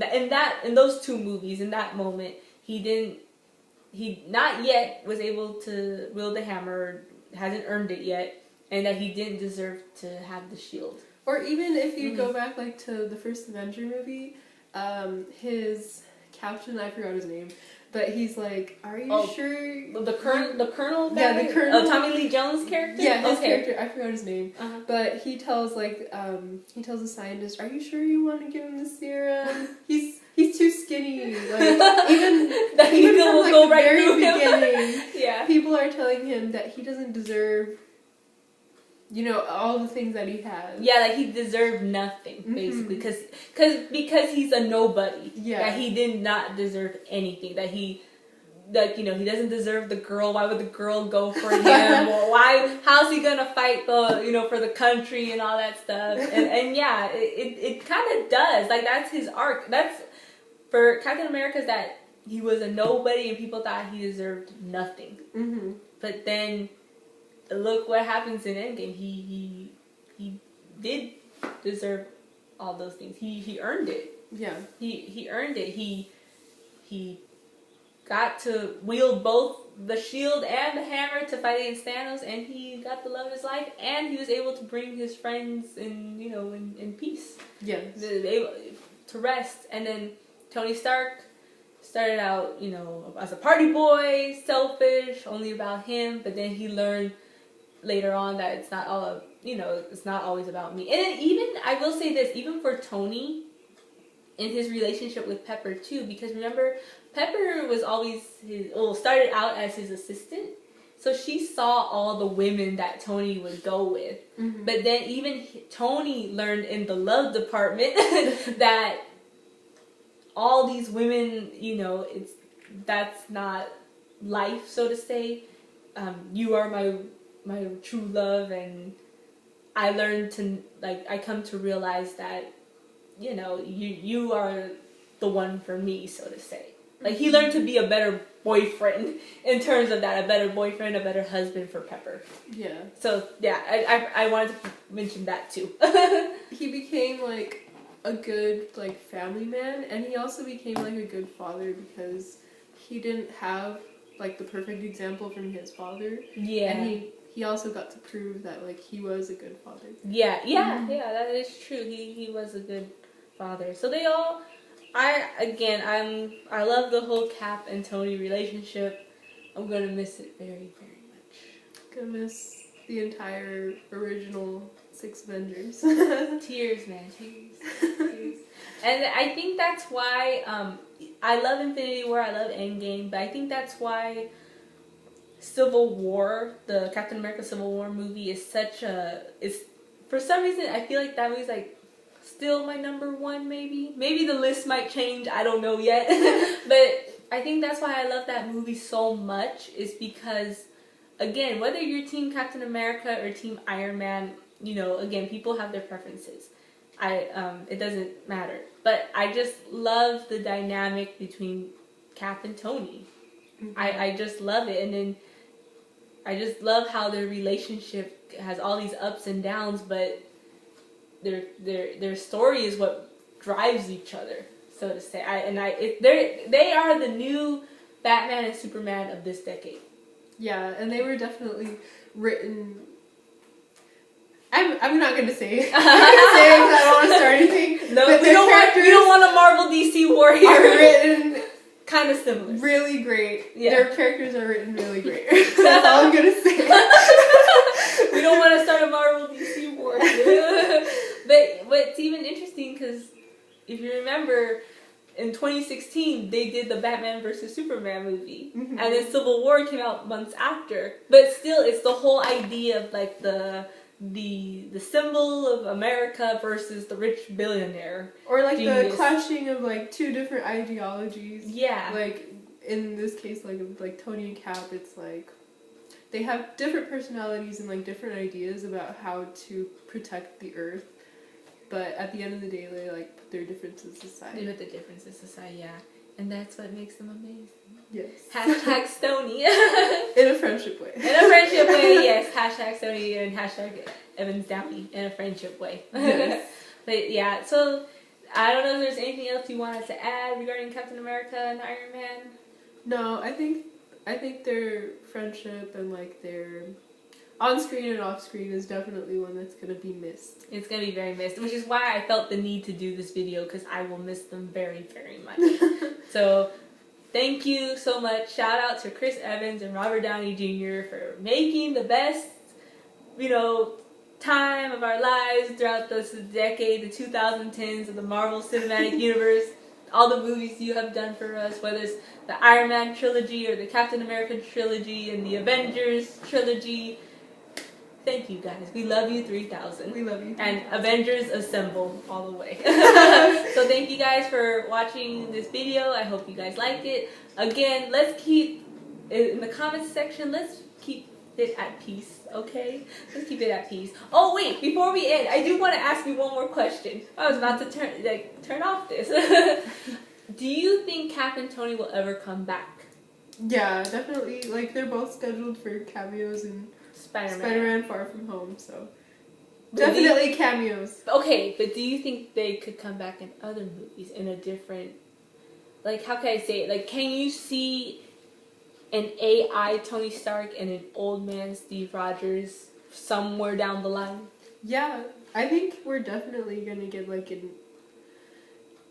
those two movies, in that moment, he not yet was able to wield the hammer, hasn't earned it yet, and that he didn't deserve to have the shield. Or even if you go back like to the first Avenger movie, his captain, I forgot his name, but he's like, "Are you sure?" The Colonel guy? Yeah, the Colonel. Tommy Lee Jones' character? Yeah, his character, I forgot his name. Uh-huh. But he tells the scientist, "Are you sure you want to give him the serum? He's too skinny." Like, even from like the very beginning, yeah. people are telling him that he doesn't deserve, all the things that he has. Yeah, like he deserved nothing, basically, because he's a nobody. Yeah. That he did not deserve anything. That he doesn't deserve the girl. Why would the girl go for him? How's he gonna fight for the country and all that stuff? And yeah, it kind of does. Like, that's his arc. That's, for Captain America, that he was a nobody and people thought he deserved nothing. Mm-hmm. But then, look what happens in Endgame. He did deserve all those things. He earned it. Yeah. He earned it. He got to wield both the shield and the hammer to fight against Thanos, and he got the love of his life, and he was able to bring his friends in peace. Yes. To rest. And then Tony Stark started out, as a party boy, selfish, only about him, but then he learned later on that it's not all it's not always about me. And then even, I will say this, even for Tony, in his relationship with Pepper too, because remember, Pepper was always started out as his assistant, so she saw all the women that Tony would go with. Mm-hmm. But then even Tony learned in the love department that all these women, that's not life, so to say. You are my true love, and I learned to, I come to realize that, you are the one for me, so to say. Like, he learned to be a better boyfriend in terms of that, a better boyfriend, a better husband for Pepper. Yeah. So, yeah, I wanted to mention that too. He became, a good, family man, and he also became, a good father because he didn't have, the perfect example from his father. Yeah. And he also got to prove that, he was a good father. Yeah, that is true. He was a good father. So they all... I love the whole Cap and Tony relationship. I'm gonna miss it very, very much. Gonna miss the entire original 6 Avengers. Tears, man, tears. And I think that's why I love Infinity War, I love Endgame, but I think that's why Civil War, the Captain America Civil War movie, is for some reason I feel like that movie's still my number 1, maybe. Maybe the list might change, I don't know yet. But I think that's why I love that movie so much, is because, again, whether you're Team Captain America or Team Iron Man, again, people have their preferences. It doesn't matter. But I just love the dynamic between Cap and Tony. Mm-hmm. I just love it. And then I just love how their relationship has all these ups and downs, but their story is what drives each other, so to say. They are the new Batman and Superman of this decade. Yeah, and they were definitely written. I'm not gonna say it. I'm not gonna say it because I don't want to start anything. No, we don't want a Marvel DC war here. Are written kind of similar. Really great. Yeah. Their characters are written really great. That's all I'm gonna say. We don't want to start a Marvel DC war. But what's even interesting, because if you remember, in 2016 they did the Batman versus Superman movie, and then Civil War came out months after. But still, it's the whole idea of like the symbol of America versus the rich billionaire, or like genius. The clashing of like two different ideologies. Yeah, like in this case, like Tony and Cap, it's like they have different personalities and like different ideas about how to protect the Earth, but at the end of the day, they like put their differences aside. They put the differences aside, yeah, and that's what makes them amazing. Yes. Hashtag Stony. In a friendship way. In a friendship way, yes. Hashtag Stony and hashtag Evans Downey in a friendship way. Yes. But yeah, so I don't know if there's anything else you wanted to add regarding Captain America and Iron Man. No, I think their friendship and like their on-screen and off-screen is definitely one that's gonna be missed. It's gonna be very missed, which is why I felt the need to do this video, because I will miss them very, very much. So thank you so much. Shout out to Chris Evans and Robert Downey Jr. for making the best, time of our lives throughout this decade, the 2010s of the Marvel Cinematic Universe. All the movies you have done for us, whether it's the Iron Man trilogy or the Captain America trilogy and the Avengers trilogy. Thank you guys. We love you 3000. We love you. 3000. And Avengers assemble all the way. So thank you guys for watching this video. I hope you guys liked it. Again, let's keep in the comments section. Let's keep it at peace, okay? Let's keep it at peace. Oh wait, before we end, I do want to ask you one more question. I was about to turn off this. Do you think Cap and Tony will ever come back? Yeah, definitely. Like they're both scheduled for cameos in Spider-Man Far From Home, so definitely cameos. Okay, but do you think they could come back in other movies in a different, like, how can I say it? Like, can you see an AI Tony Stark and an old man Steve Rogers somewhere down the line? Yeah, I think we're definitely gonna get like an.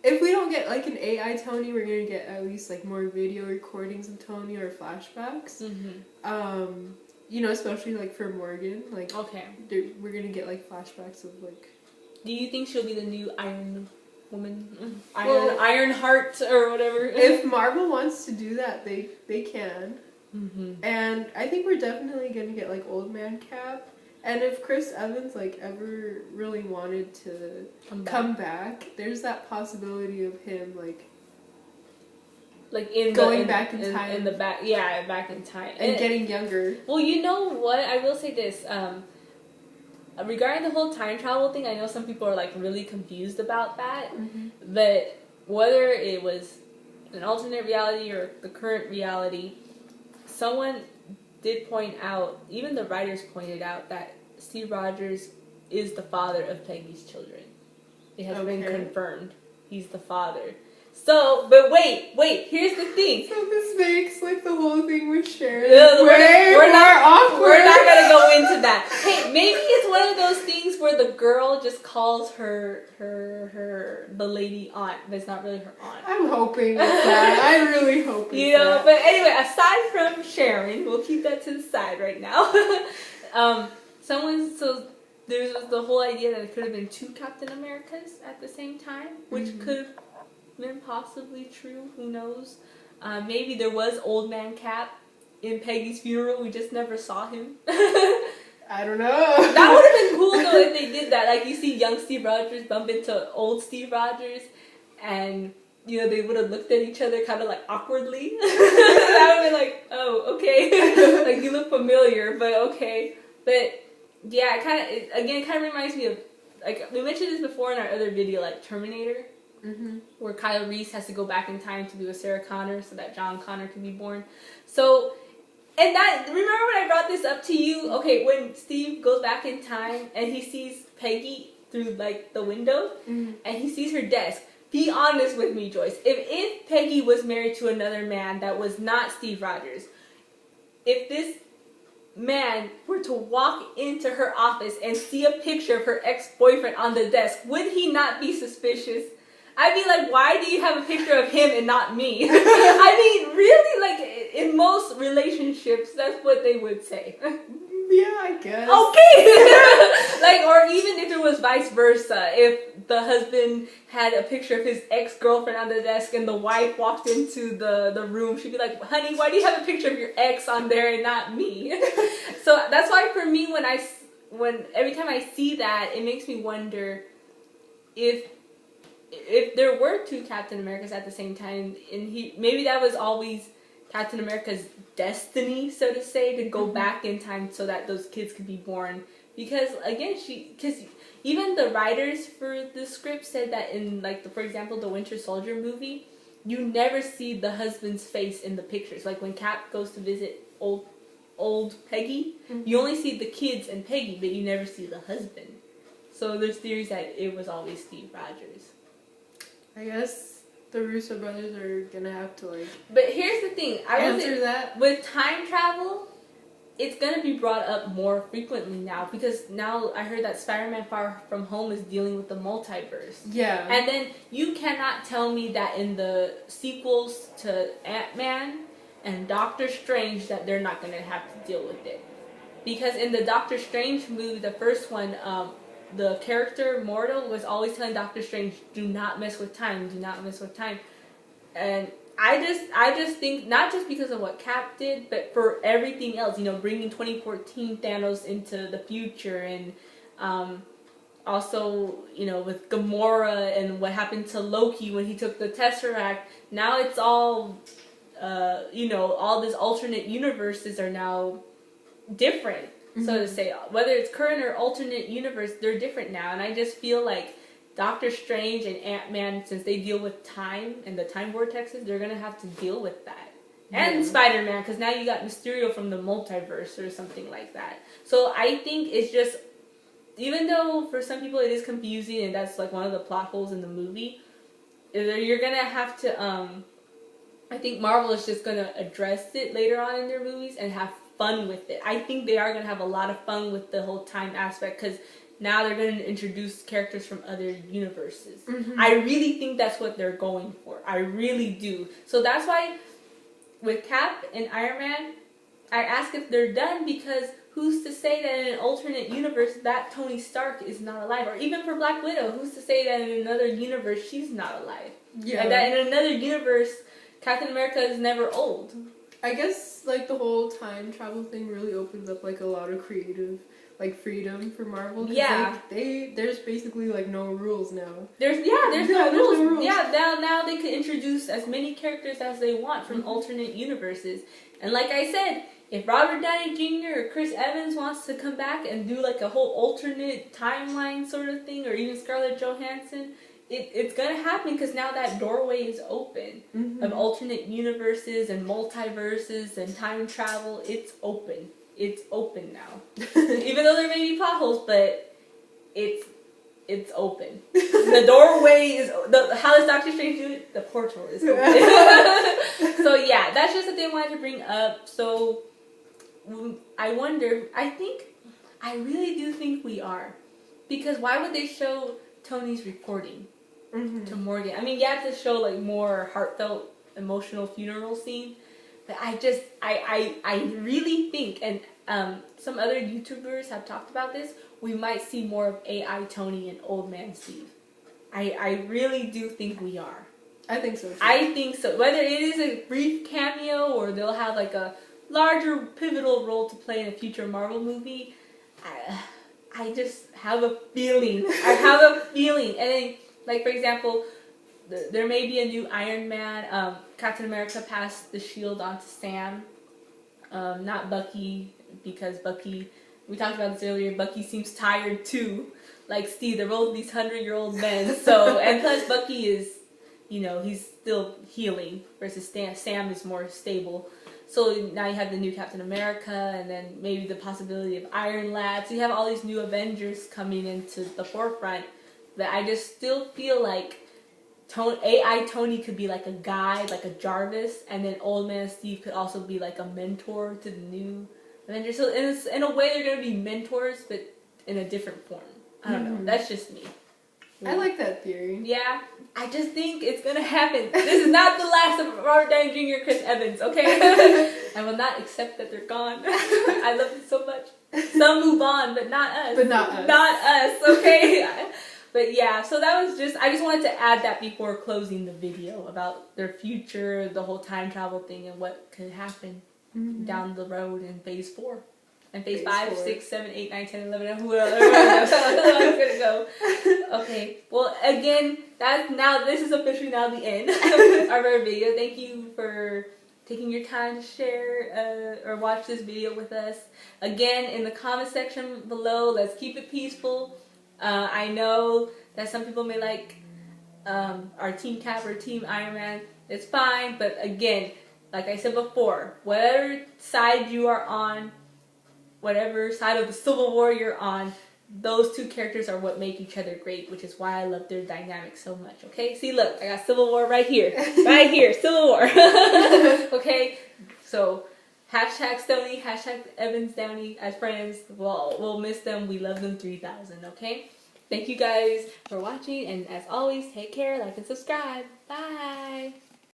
If we don't get like an AI Tony, we're gonna get at least like more video recordings of Tony or flashbacks. Especially like for Morgan, like okay, we're gonna get like flashbacks of like. Do you think she'll be the new Iron Woman, Iron Heart or whatever? If Marvel wants to do that, they can. And I think we're definitely gonna get like Old Man Cap. And if Chris Evans like ever really wanted to come back, there's that possibility of him like going back in time, in the back, back in time, and getting younger. Well, you know what? I will say this. Regarding the whole time travel thing, I know some people are like really confused about that. But whether it was an alternate reality or the current reality, someone did point out, even the writers pointed out, that Steve Rogers is the father of Peggy's children. It has been confirmed. He's the father. So, but wait, here's the thing. So this makes like the whole thing with Sharon we're not awkward. We're not gonna go into that. Hey, maybe it's one of those things where the girl just calls her the lady aunt, but it's not really her aunt. I'm hoping it's that. I really hope it's that. But anyway, aside from Sharon, we'll keep that to the side right now. There's the whole idea that it could have been two Captain Americas at the same time, which could have been possibly true. Who knows? Maybe there was Old Man Cap in Peggy's funeral. We just never saw him. I don't know. That would have been cool though if they did that. Like you see young Steve Rogers bump into old Steve Rogers, and they would have looked at each other kind of like awkwardly. That would have been like, oh, okay. Like you look familiar, but okay. But yeah, it kind of reminds me of, like we mentioned this before in our other video, like Terminator. Where Kyle Reese has to go back in time to be with Sarah Connor so that John Connor can be born. So, and that, remember when I brought this up to you? Okay, when Steve goes back in time and he sees Peggy through like the window and he sees her desk. Be honest with me, Joyce. If Peggy was married to another man that was not Steve Rogers, if this man were to walk into her office and see a picture of her ex-boyfriend on the desk, would he not be suspicious? I'd be like, why do you have a picture of him and not me? I mean, really, like, in most relationships, that's what they would say. Yeah, I guess. Okay! Like, or even if it was vice versa. If the husband had a picture of his ex-girlfriend on the desk and the wife walked into the room, she'd be like, honey, why do you have a picture of your ex on there and not me? So that's why for me, when every time I see that, it makes me wonder if there were two Captain Americas at the same time, and maybe that was always Captain America's destiny, so to say, to go back in time so that those kids could be born. Because again, even the writers for the script said that in, like, for example, the Winter Soldier movie, you never see the husband's face in the pictures. Like when Cap goes to visit old Peggy, you only see the kids and Peggy, but you never see the husband. So there's theories that it was always Steve Rogers. I guess the Russo brothers are gonna have to, like... But here's the thing. Answer that. With time travel, it's gonna be brought up more frequently now, because now I heard that Spider-Man Far From Home is dealing with the multiverse. Yeah. And then you cannot tell me that in the sequels to Ant-Man and Doctor Strange that they're not gonna have to deal with it. Because in the Doctor Strange movie, the first one, the character Mordo was always telling Doctor Strange, do not mess with time, do not mess with time. And I just think, not just because of what Cap did, but for everything else, bringing 2014 Thanos into the future, and also, with Gamora and what happened to Loki when he took the Tesseract. Now it's all, all these alternate universes are now different. So to say, whether it's current or alternate universe, they're different now. And I just feel like Doctor Strange and Ant-Man, since they deal with time and the time vortexes, they're going to have to deal with that. And Spider-Man, because now you got Mysterio from the multiverse or something like that. So I think it's just, even though for some people it is confusing and that's like one of the plot holes in the movie, you're going to have to, I think Marvel is just going to address it later on in their movies and have fun with it. I think they are going to have a lot of fun with the whole time aspect, because now they're going to introduce characters from other universes. I really think that's what they're going for. I really do. So that's why with Cap and Iron Man, I ask if they're done, because who's to say that in an alternate universe that Tony Stark is not alive? Or even for Black Widow, who's to say that in another universe she's not alive? Yeah. And that in another universe, Captain America is never old. I guess, like, the whole time travel thing really opens up, like, a lot of creative, like, freedom for Marvel. Yeah. Like, there's basically, like, no rules now. There's no rules. Yeah, now they can introduce as many characters as they want from alternate universes. And like I said, if Robert Downey Jr. or Chris Evans wants to come back and do, like, a whole alternate timeline sort of thing, or even Scarlett Johansson, it's going to happen, because now that doorway is open of alternate universes and multiverses and time travel. It's open. It's open now. Even though there may be potholes, but it's open. The doorway is... how does Doctor Strange do it? The portal is open. So yeah, that's just what they wanted to bring up. So I wonder... I really do think we are. Because why would they show Tony's reporting to Morgan? I mean, you have to show, like, more heartfelt, emotional funeral scene, but I really think, and some other YouTubers have talked about this, we might see more of AI Tony and Old Man Steve. I really do think we are. I think so too. I think so. Whether it is a brief cameo or they'll have, like, a larger pivotal role to play in a future Marvel movie, I just have a feeling. I have a feeling. And then, like, for example, there may be a new Iron Man. Captain America passed the shield on to Sam. Not Bucky, because Bucky, we talked about this earlier, Bucky seems tired too. Like Steve, they're both these 100-year-old men. So, and plus Bucky is, he's still healing, versus Sam is more stable. So now you have the new Captain America, and then maybe the possibility of Iron Lad. So you have all these new Avengers coming into the forefront. But I just still feel like AI Tony could be like a guide, like a Jarvis, and then Old Man Steve could also be like a mentor to the new Avengers. So in a way, they're going to be mentors, but in a different form. I don't know. That's just me. I like that theory. Yeah, I just think it's gonna happen. This is not the last of Robert Downey Jr. Chris Evans, okay? I will not accept that they're gone. I love them so much. Some move on, but not us. But not us. Not us, okay? But yeah, so that was I just wanted to add that before closing the video about their future, the whole time travel thing, and what could happen down the road in phase 4. And phase 5, 6, 7, 8, 9, 10, 11, and who else? That's how it's gonna go. Okay. Well, again, this is officially now the end of our video. Thank you for taking your time to share or watch this video with us. Again, in the comment section below, let's keep it peaceful. I know that some people may like our Team Cap or Team Iron Man. It's fine, but again, like I said before, whatever side you are on, whatever side of the Civil War you're on, those two characters are what make each other great, which is why I love their dynamic so much, okay? See, look, I got Civil War right here. Right here, Civil War. Okay? So, hashtag Stony, hashtag Evans Downey as friends. We'll miss them. We love them 3,000, okay? Thank you guys for watching, and as always, take care, like, and subscribe. Bye!